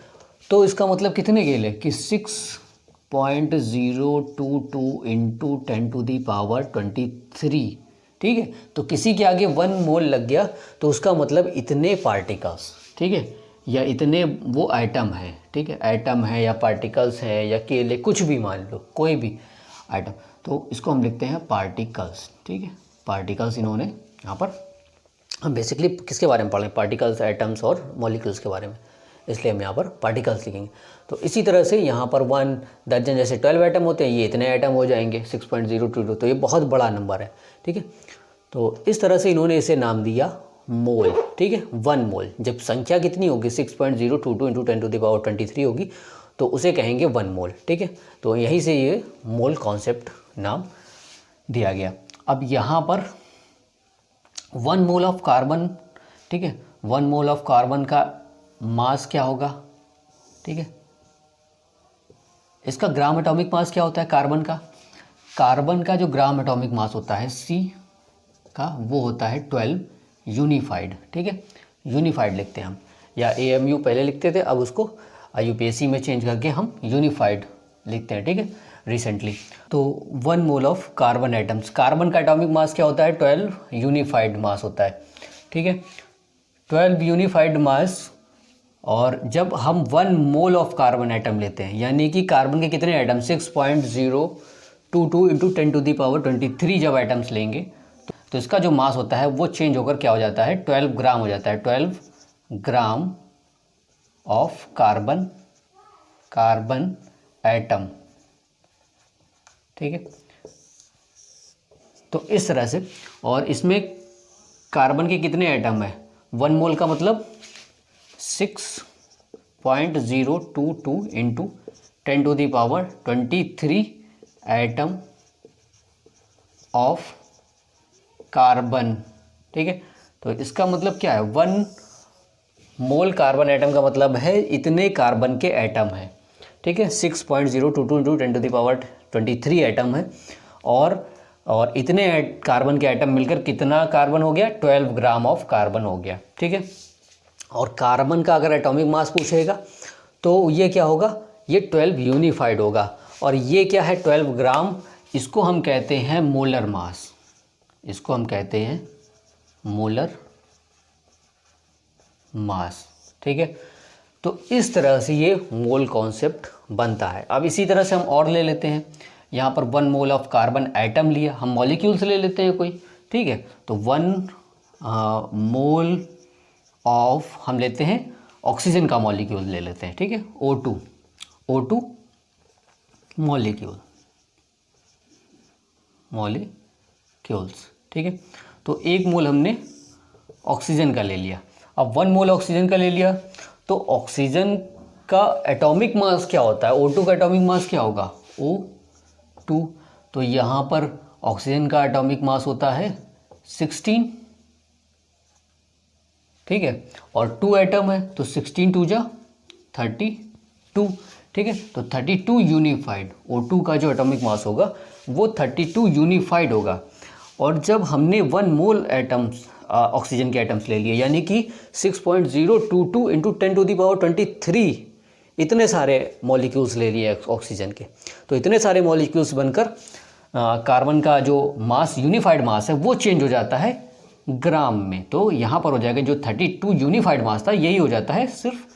तो इसका मतलब कितने केले कि 6.022 इंटू 10⁻23, ठीक है। तो किसी के आगे 1 मोल लग गया तो उसका मतलब इतने पार्टिकल्स, ठीक है, या इतने वो आइटम है, ठीक है, आइटम है या पार्टिकल्स है या केले, कुछ भी मान लो, कोई भी आइटम, तो इसको हम लिखते हैं पार्टिकल्स, ठीक है। पार्टिकल्स इन्होंने यहाँ पर, हम बेसिकली किसके बारे में पढ़ रहे हैं, पार्टिकल्स, एटम्स और मॉलिक्यूल्स के बारे में, इसलिए हम यहाँ पर पार्टिकल्स लिखेंगे। तो इसी तरह से यहाँ पर 1 दर्जन जैसे 12 आइटम होते हैं, ये इतने आइटम हो जाएंगे 6.022, तो ये बहुत बड़ा नंबर है, ठीक है। तो इस तरह से इन्होंने इसे नाम दिया मोल, ठीक है, 1 मोल। जब संख्या कितनी होगी 6.022 इंटू 10⁻23 होगी तो उसे कहेंगे 1 मोल, ठीक है। तो यहीं से ये मोल कॉन्सेप्ट नाम दिया गया। अब यहाँ पर 1 मोल ऑफ कार्बन, ठीक है, 1 मोल ऑफ कार्बन का मास क्या होगा, ठीक है, इसका ग्राम एटॉमिक मास क्या होता है कार्बन का जो ग्राम एटॉमिक मास होता है C का, वो होता है 12 यूनिफाइड, ठीक है, यूनिफाइड लिखते हैं हम, या AMU पहले लिखते थे, अब उसको UPSC में चेंज करके हम यूनिफाइड लिखते हैं, ठीक है, रिसेंटली। तो 1 mole of carbon atoms, carbon का एटॉमिक मास क्या होता है 12 यूनिफाइड मास होता है, ठीक है, 12 यूनिफाइड मास। और जब हम 1 मोल ऑफ कार्बन एटम लेते हैं, यानी कि कार्बन के कितने एटम, 22 इंटू 10⁻23 जब एटम्स लेंगे तो इसका जो मास होता है वो चेंज होकर क्या हो जाता है, 12 ग्राम हो जाता है। 12 ग्राम ऑफ कार्बन एटम, ठीक है। तो इस तरह से, और इसमें कार्बन के कितने एटम है, 1 मोल का मतलब 6.022 इंटू 10⁻23 एटम ऑफ कार्बन, ठीक है। तो इसका मतलब क्या है, 1 मोल कार्बन एटम का मतलब है इतने कार्बन के एटम है, ठीक है। 6.022 इंटू 10⁻23 एटम है, और इतने कार्बन के एटम मिलकर कितना कार्बन हो गया, 12 ग्राम ऑफ कार्बन हो गया, ठीक है। और कार्बन का अगर एटॉमिक मास पूछेगा तो ये क्या होगा, ये 12 यूनिफाइड होगा, और ये क्या है 12 ग्राम, इसको हम कहते हैं मोलर मास, इसको हम कहते हैं मोलर मास, ठीक है। तो इस तरह से ये मोल कॉन्सेप्ट बनता है। अब इसी तरह से हम और ले लेते हैं, यहाँ पर 1 मोल ऑफ कार्बन एटम लिया, हम मॉलिक्यूल्स ले लेते हैं कोई, ठीक है। तो 1 मोल ऑफ, हम लेते हैं ऑक्सीजन का मॉलिक्यूल ले लेते हैं, ठीक है, O2 मॉलिक्यूल्स, ठीक है। तो 1 मोल हमने ऑक्सीजन का ले लिया। अब 1 मोल ऑक्सीजन का ले लिया तो ऑक्सीजन का एटॉमिक मास क्या होता है, O2 का एटॉमिक मास क्या होगा, O2। तो यहाँ पर ऑक्सीजन का एटॉमिक मास होता है 16, ठीक है, और 2 एटम है तो 16 2 जा 32, ठीक है। तो 32 यूनिफाइड, O2 का जो एटॉमिक मास होगा वो 32 यूनिफाइड होगा। और जब हमने 1 मोल एटम्स ऑक्सीजन के एटम्स ले लिए, यानी कि 6.022 इंटू 10⁻23 इतने सारे मॉलिक्यूल्स ले लिए ऑक्सीजन के, तो इतने सारे मॉलिक्यूल्स बनकर कार्बन का जो मास, यूनिफाइड मास है, वो चेंज हो जाता है ग्राम में। तो यहाँ पर हो जाएगा जो 32 यूनिफाइड मास था, यही हो जाता है सिर्फ,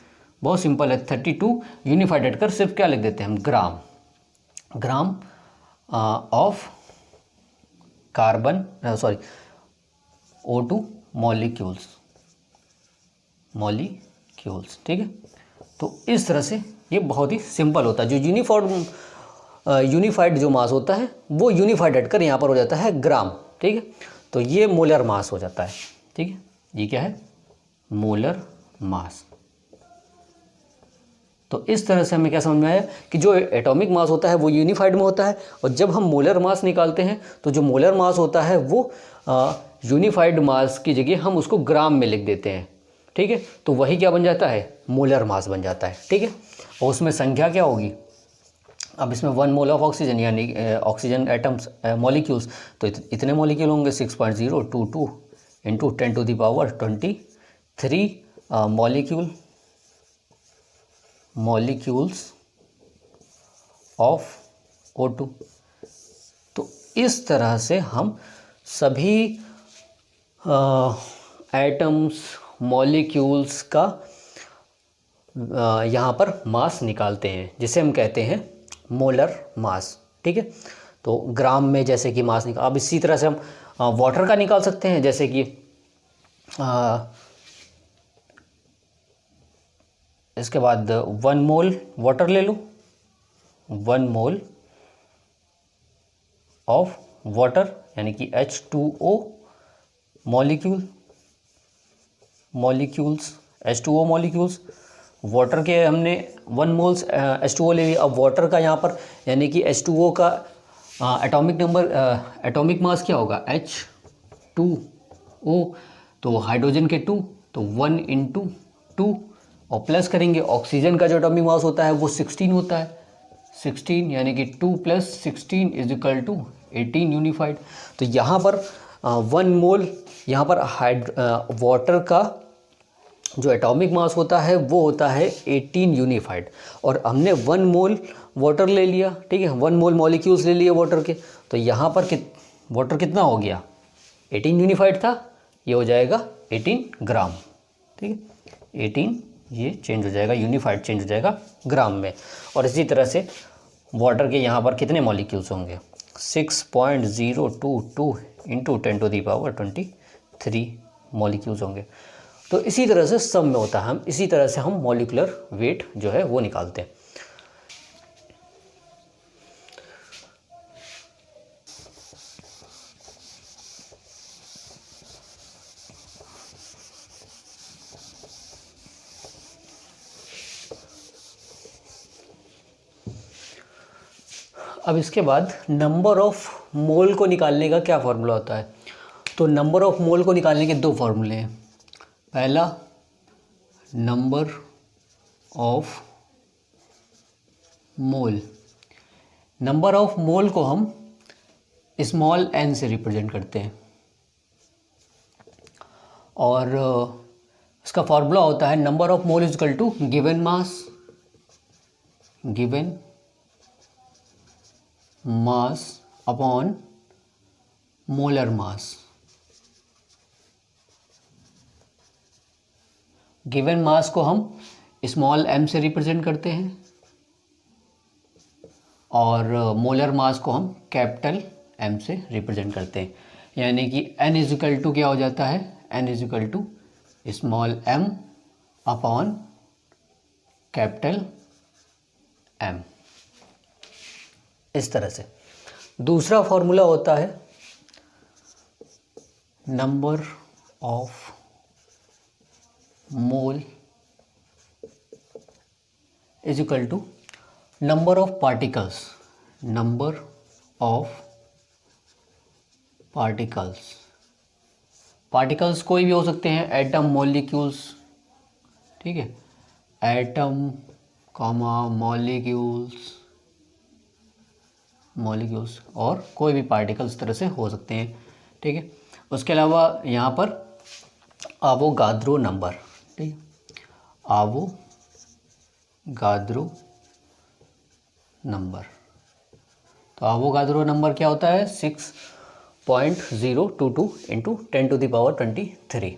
बहुत सिंपल है, 32 यूनिफाइड हटकर सिर्फ क्या लिख देते हैं हम, gram of carbon, sorry O2 molecules, ठीक है। तो इस तरह से ये बहुत ही सिंपल होता है। जो यूनिफाइड जो मास होता है वो यूनिफाइड हटकर यहाँ पर हो जाता है ग्राम, ठीक है। तो ये मोलर मास हो जाता है, ठीक है। ये क्या है, मोलर मास। तो इस तरह से हमें क्या समझ में आया कि जो एटॉमिक मास होता है वो यूनिफाइड में होता है, और जब हम मोलर मास निकालते हैं तो जो मोलर मास होता है वो यूनिफाइड मास की जगह हम उसको ग्राम में लिख देते हैं, ठीक है। तो वही क्या बन जाता है, मोलर मास बन जाता है, ठीक है। और उसमें संख्या क्या होगी, अब इसमें 1 मोल ऑफ ऑक्सीजन यानी ऑक्सीजन एटम्स मॉलिक्यूल्स, तो इतने मॉलिक्यूल होंगे 6.022 इंटू 10⁻23 मॉलिक्यूल्स ऑफ O2। तो इस तरह से हम सभी एटम्स, मॉलिक्यूल्स का यहाँ पर मास निकालते हैं, जिसे हम कहते हैं मोलर मास, ठीक है। तो ग्राम में जैसे कि मास निकाल, अब इसी तरह से हम वाटर का निकाल सकते हैं, जैसे कि इसके बाद 1 मोल वाटर ले लो, 1 मोल ऑफ वाटर यानी कि H2O molecules, H2O molecules, water के हमने 1 मोल्स H2O ले लिया। अब वाटर का यहाँ पर यानी कि H2O का एटॉमिक मास क्या होगा, H2O, तो हाइड्रोजन के 2, तो 1 इंटू 2, और प्लस करेंगे ऑक्सीजन का जो एटॉमिक मास होता है वो 16 होता है, 16 यानी कि 2 + 16 = 18 यूनिफाइड। तो यहाँ पर 1 मोल, यहाँ पर वाटर का जो एटॉमिक मास होता है वो होता है 18 यूनिफाइड, और हमने 1 मोल वाटर ले लिया, ठीक है, 1 मोल मॉलिक्यूल्स ले लिए वाटर के, तो यहाँ पर वाटर कितना हो गया, 18 यूनिफाइड था, ये हो जाएगा 18 ग्राम, ठीक है, 18 ये चेंज हो जाएगा, यूनिफाइड चेंज हो जाएगा ग्राम में। और इसी तरह से वाटर के यहाँ पर कितने मॉलिक्यूल्स होंगे, 6.022 इंटू 10⁻23 मॉलिक्यूल्स होंगे। तो इसी तरह से सब में होता है, हम इसी तरह से हम मॉलिक्यूलर वेट जो है वो निकालते हैं। अब इसके बाद नंबर ऑफ मोल को निकालने का क्या फार्मूला होता है? तो नंबर ऑफ मोल को निकालने के दो फार्मूले हैं। पहला number of mole, number of मोल को हम स्मॉल n से रिप्रेजेंट करते हैं, और इसका फार्मूला होता है number of mole is equal to given mass upon molar mass. Given mass को हम स्मॉल m से रिप्रेजेंट करते हैं और मोलर मास को हम कैपिटल M से रिप्रेजेंट करते हैं, यानी कि n इज इक्वल टू क्या हो जाता है, n is equal to small m upon capital M। इस तरह से दूसरा फॉर्मूला होता है number of mole is equal to number of particles, number of particles कोई भी हो सकते हैं, एटम, मॉलिक्यूल्स, ठीक है, एटम कॉमा मॉलिक्यूल्स और कोई भी पार्टिकल्स तरह से हो सकते हैं, ठीक है। उसके अलावा यहाँ पर आवोगाद्रो नंबर, ठीक है, आवोगाद्रो नंबर। तो आवोगाद्रो नंबर क्या होता है, 6.022 इंटू 10⁻23।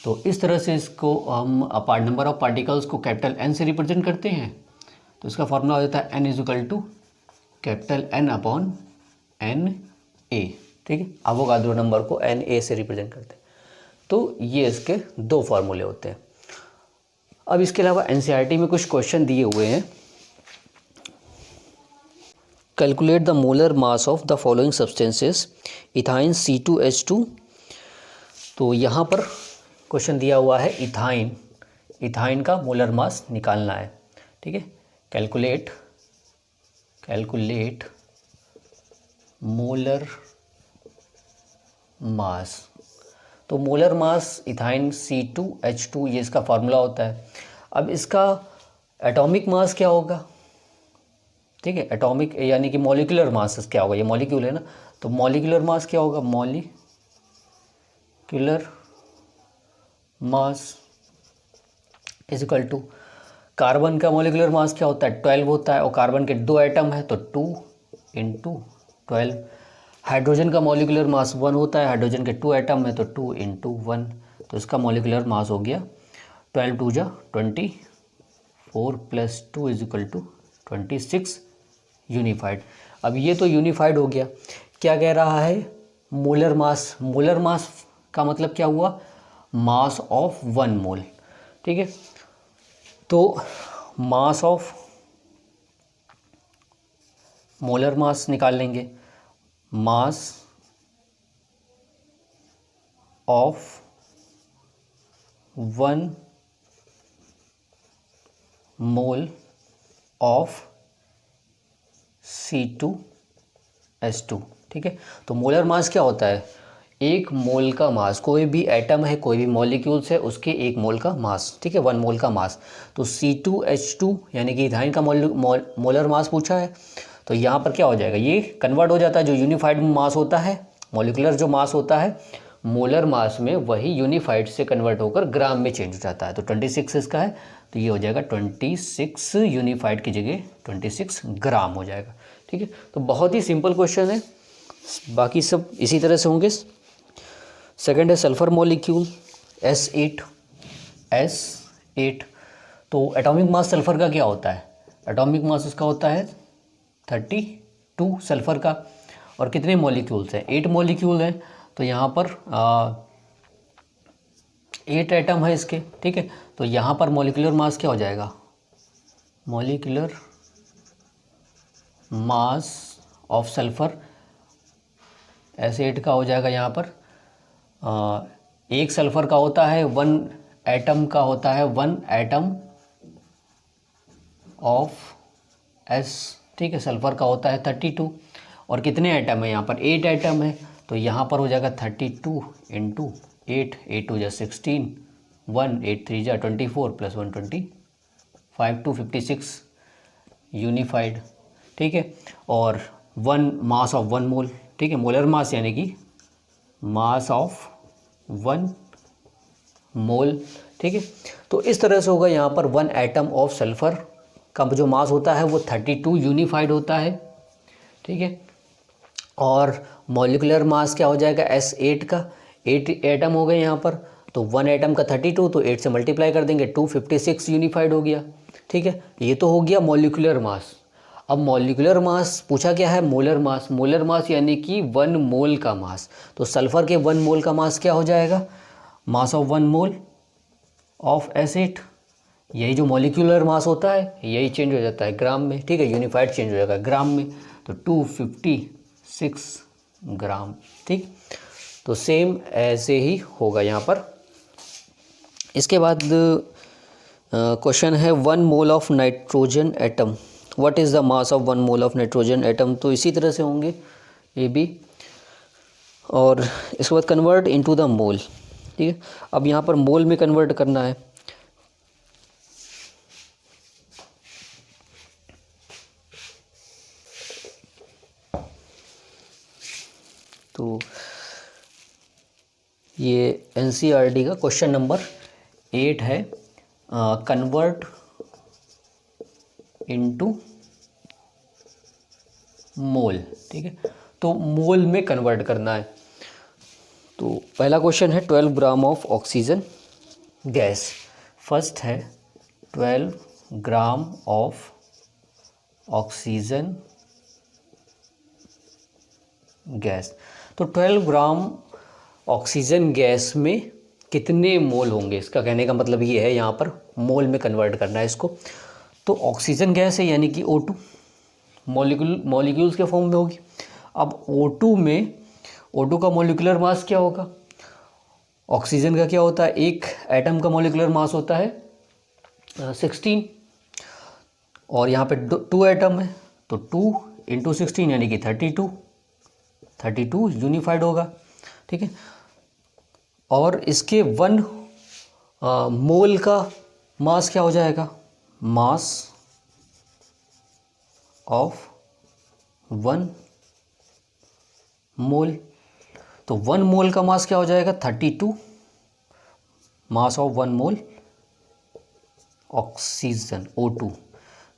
तो इस तरह से इसको हम नंबर ऑफ पार्टिकल्स को कैपिटल N से रिप्रेजेंट करते हैं। तो इसका फॉर्मूला हो जाता है N is equal to capital N upon NA, ठीक है। आवोगाद्रो नंबर को NA से रिप्रेजेंट करते हैं। तो ये इसके दो फार्मूले होते हैं। अब इसके अलावा NCERT में कुछ क्वेश्चन दिए हुए हैं। Calculate the molar mass of the following substances ethyne C2H2। तो यहाँ पर क्वेश्चन दिया हुआ है इथाइन का मोलर मास निकालना है, ठीक है। Calculate molar mass. तो मोलर मास इथाइन C2H2 ये इसका फार्मूला होता है। अब इसका एटॉमिक मास क्या होगा, ठीक है, एटॉमिक यानी कि मॉलिक्यूलर मास क्या होगा, ये मॉलिक्यूल है ना, तो मॉलिक्यूलर मास क्या होगा, molecular mass is equal to carbon का मॉलिक्यूलर मास क्या होता है, 12 होता है, और कार्बन के 2 एटम है तो 2 इंटू 12। हाइड्रोजन का मॉलिक्यूलर मास 1 होता है, हाइड्रोजन के 2 एटम है तो 2 इंटू 1। तो इसका मॉलिक्यूलर मास हो गया 12 2 जा 24 plus 2 is equal to 26 unified. अब ये तो यूनिफाइड हो गया। क्या कह रहा है, मोलर मास। मोलर मास का मतलब क्या हुआ, मास ऑफ 1 मोल, ठीक है। तो मास ऑफ मोलर मास निकाल लेंगे, mass of 1 mole of C2H2, ठीक है। तो मोलर मास क्या होता है, एक मोल का मास, कोई भी एटम है, कोई भी मॉलिक्यूल्स है, उसके एक मोल का मास, ठीक है, 1 मोल का मास। तो C2H2 यानी कि इथाइन का मोलर मास पूछा है, तो यहाँ पर क्या हो जाएगा, ये कन्वर्ट हो जाता है, जो यूनिफाइड मास होता है, मॉलिकुलर जो मास होता है मोलर मास में, वही यूनिफाइड से कन्वर्ट होकर ग्राम में चेंज हो जाता है। तो 26 इसका है, तो ये हो जाएगा 26 यूनिफाइड की जगह 26 ग्राम हो जाएगा, ठीक है। तो बहुत ही सिंपल क्वेश्चन है, बाकी सब इसी तरह से होंगे। सेकंड है सल्फर मॉलिक्यूल S8। तो एटॉमिक मास सल्फर का क्या होता है, एटॉमिक मास उसका होता है 32 सल्फर का, और कितने मॉलिक्यूल्स हैं, 8 मॉलिक्यूल हैं। तो यहाँ पर 8 एटम है इसके, ठीक है। तो यहाँ पर मॉलिक्यूलर मास क्या हो जाएगा, molecular mass of sulphur acid का हो जाएगा यहाँ पर एक सल्फर का होता है 1 एटम का होता है 1 एटम ऑफ एस, ठीक है। सल्फर का होता है 32 और कितने एटम है यहाँ पर 8 एटम है। तो यहाँ पर हो जाएगा 32 इंटू 8, 8 2 जा 16, 1 8 3 जा 24 प्लस 1 25 256 यूनिफाइड, ठीक है। और 1 मास ऑफ 1 मोल, ठीक है। मोलर मास यानी कि मास ऑफ 1 मोल, ठीक है। तो इस तरह से होगा यहाँ पर 1 एटम ऑफ सल्फर का जो मास होता है वो 32 यूनिफाइड होता है, ठीक है। और मॉलिक्यूलर मास क्या हो जाएगा S8 का, 8 एटम हो गए यहाँ पर। तो 1 एटम का 32, तो 8 से मल्टीप्लाई कर देंगे 256 यूनिफाइड हो गया, ठीक है। ये तो हो गया मॉलिक्यूलर मास। अब मॉलिक्यूलर मास पूछा क्या है, मोलर मास। मोलर मास यानी कि 1 मोल का मास। तो सल्फर के 1 मोल का मास क्या हो जाएगा, mass of 1 mole of acid. यही जो मॉलिक्यूलर मास होता है यही चेंज हो जाता है ग्राम में, ठीक है। यूनिफाइड चेंज हो जाएगा ग्राम में। तो 256 ग्राम, ठीक। तो सेम ऐसे ही होगा यहाँ पर। इसके बाद क्वेश्चन है 1 mole of nitrogen atom, what is the mass of 1 mole of nitrogen atom. तो इसी तरह से होंगे ये भी। और इसके बाद कन्वर्ट इनटू द मोल, ठीक है। अब यहाँ पर मोल में कन्वर्ट करना है। तो ये NCERT का क्वेश्चन नंबर 8 है, कन्वर्ट इनटू मोल, ठीक है। तो मोल में कन्वर्ट करना है। तो पहला क्वेश्चन है 12 gram of oxygen gas. First है 12 ग्राम ऑफ ऑक्सीजन गैस। तो 12 ग्राम ऑक्सीजन गैस में कितने मोल होंगे, इसका कहने का मतलब ये है, यहाँ पर मोल में कन्वर्ट करना है इसको। तो ऑक्सीजन गैस है यानी कि O2 मॉलिक्यूल्स के फॉर्म में होगी। अब O2 में O2 का मॉलिक्यूलर मास क्या होगा, ऑक्सीजन का क्या होता है, एक एटम का मॉलिक्यूलर मास होता है 16 और यहाँ पे 2 एटम है। तो 2 इंटू 16 यानी कि 32 यूनिफाइड होगा, ठीक है। और इसके 1 मोल का मास क्या हो जाएगा, मास ऑफ 1 मोल। तो 1 मोल का मास क्या हो जाएगा 32, mass of 1 mole oxygen O2,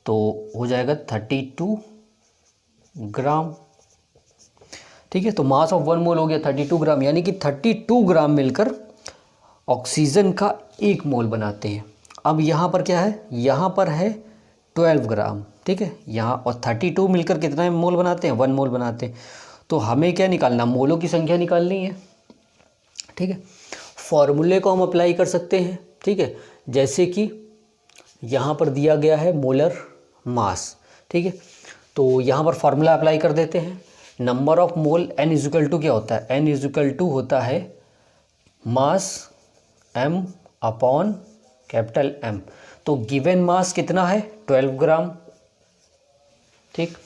तो हो जाएगा 32 ग्राम, ठीक है। तो मास ऑफ 1 मोल हो गया 32 ग्राम, यानी कि 32 ग्राम मिलकर ऑक्सीजन का 1 मोल बनाते हैं। अब यहाँ पर क्या है, यहाँ पर है 12 ग्राम, ठीक है। यहाँ और 32 मिलकर कितना मोल बनाते हैं, 1 मोल बनाते हैं। तो हमें क्या निकालना, मोलों की संख्या निकालनी है, ठीक है। फॉर्मूले को हम अप्लाई कर सकते हैं, ठीक है। जैसे कि यहाँ पर दिया गया है मोलर मास, ठीक है। तो यहाँ पर फार्मूला अप्लाई कर देते हैं। Number of mole N is equal to क्या होता है, N इजिकल टू होता है mass M upon capital M। तो गिवन मास कितना है 12 ग्राम, ठीक।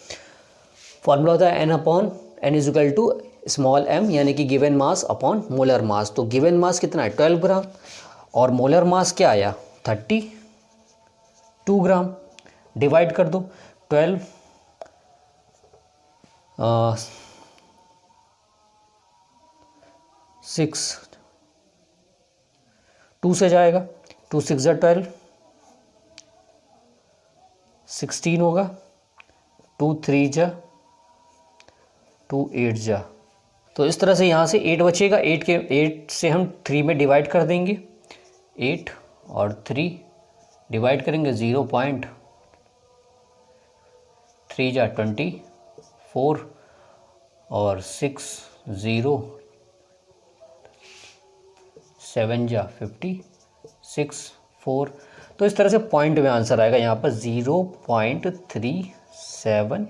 फॉर्मूला होता है N upon N is equal to small m यानी कि given mass upon molar mass. तो गिवन मास कितना है 12 ग्राम और मोलर मास क्या आया 32 ग्राम। डिवाइड कर दो 12 6 2 से जाएगा, 2 6 जा 12, 16 होगा, 2 3 जा 2 8 जा। तो इस तरह से यहाँ से 8 बचेगा, 8 से हम 3 में डिवाइड कर देंगे, 8 और 3 डिवाइड करेंगे 0.3 जा 24 और 6 0 7 जा 50 6 4। तो इस तरह से पॉइंट में आंसर आएगा यहाँ पर 0.37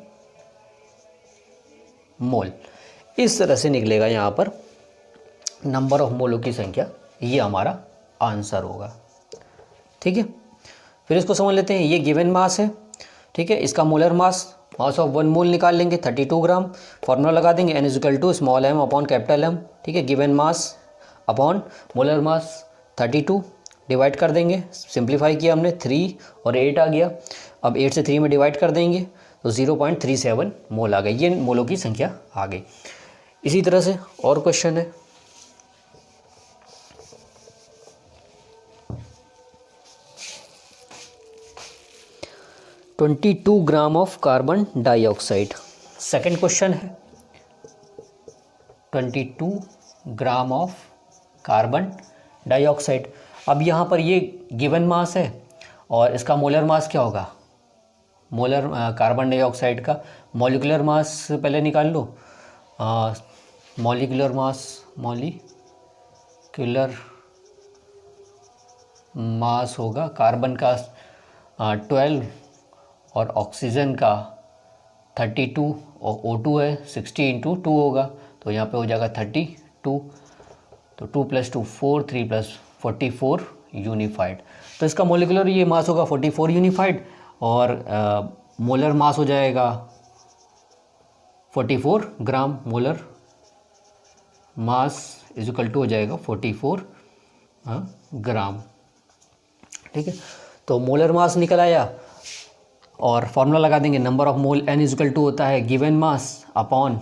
मोल। इस तरह से निकलेगा यहाँ पर नंबर ऑफ मोलों की संख्या, ये हमारा आंसर होगा। ठीक है, फिर इसको समझ लेते हैं। ये गिवन मास है, ठीक है। इसका मोलर मास ऑफ 1 मोल निकाल लेंगे 32 ग्राम। फॉर्मूला लगा देंगे n = small m upon capital M, ठीक है। गिवन मास अपॉन मोलर मास 32 डिवाइड कर देंगे। सिंप्लीफाई किया हमने, 3 और 8 आ गया। अब 8 से 3 में डिवाइड कर देंगे तो 0.37 मोल आ गई। ये मोलों की संख्या आ गई। इसी तरह से और क्वेश्चन है। (22 gram of carbon dioxide). Second question है 22 ग्राम ऑफ कार्बन डाइऑक्साइड। अब यहाँ पर ये गिवन मास है और इसका मोलर मास क्या होगा? मोलर कार्बन डाइऑक्साइड का मॉलिक्यूलर मास पहले निकाल लो। मॉलिक्यूलर मास होगा कार्बन का 12 और ऑक्सीजन का 32 और O2 है 60 × 2 होगा, तो यहाँ पे हो जाएगा 32। तो 2 + 2 4, 3 + 44 यूनिफाइड। तो इसका मोलिकुलर ये मास होगा 44 यूनिफाइड और मोलर मास हो जाएगा 44 ग्राम। मोलर मास = हो जाएगा 44 ग्राम। ठीक है, तो मोलर मास निकल आया और फॉर्मूला लगा देंगे। नंबर ऑफ मोल n = होता है given mass upon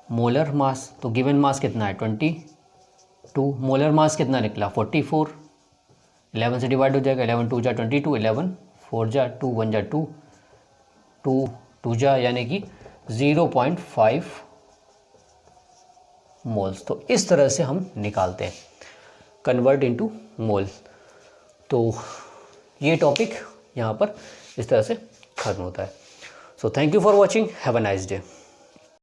molar mass. तो गिवन मास कितना है 22, मोलर मास कितना निकला 44। 11 से डिवाइड हो जाएगा, 11 2 जा 22, 11 4 जा 2 1 जा 2 2 2 जा यानी कि 0.5 मोल्स। तो इस तरह से हम निकालते हैं, कन्वर्ट इनटू मोल। तो ये टॉपिक यहाँ पर इस तरह से खत्म होता है। So thank you for watching, have a nice day.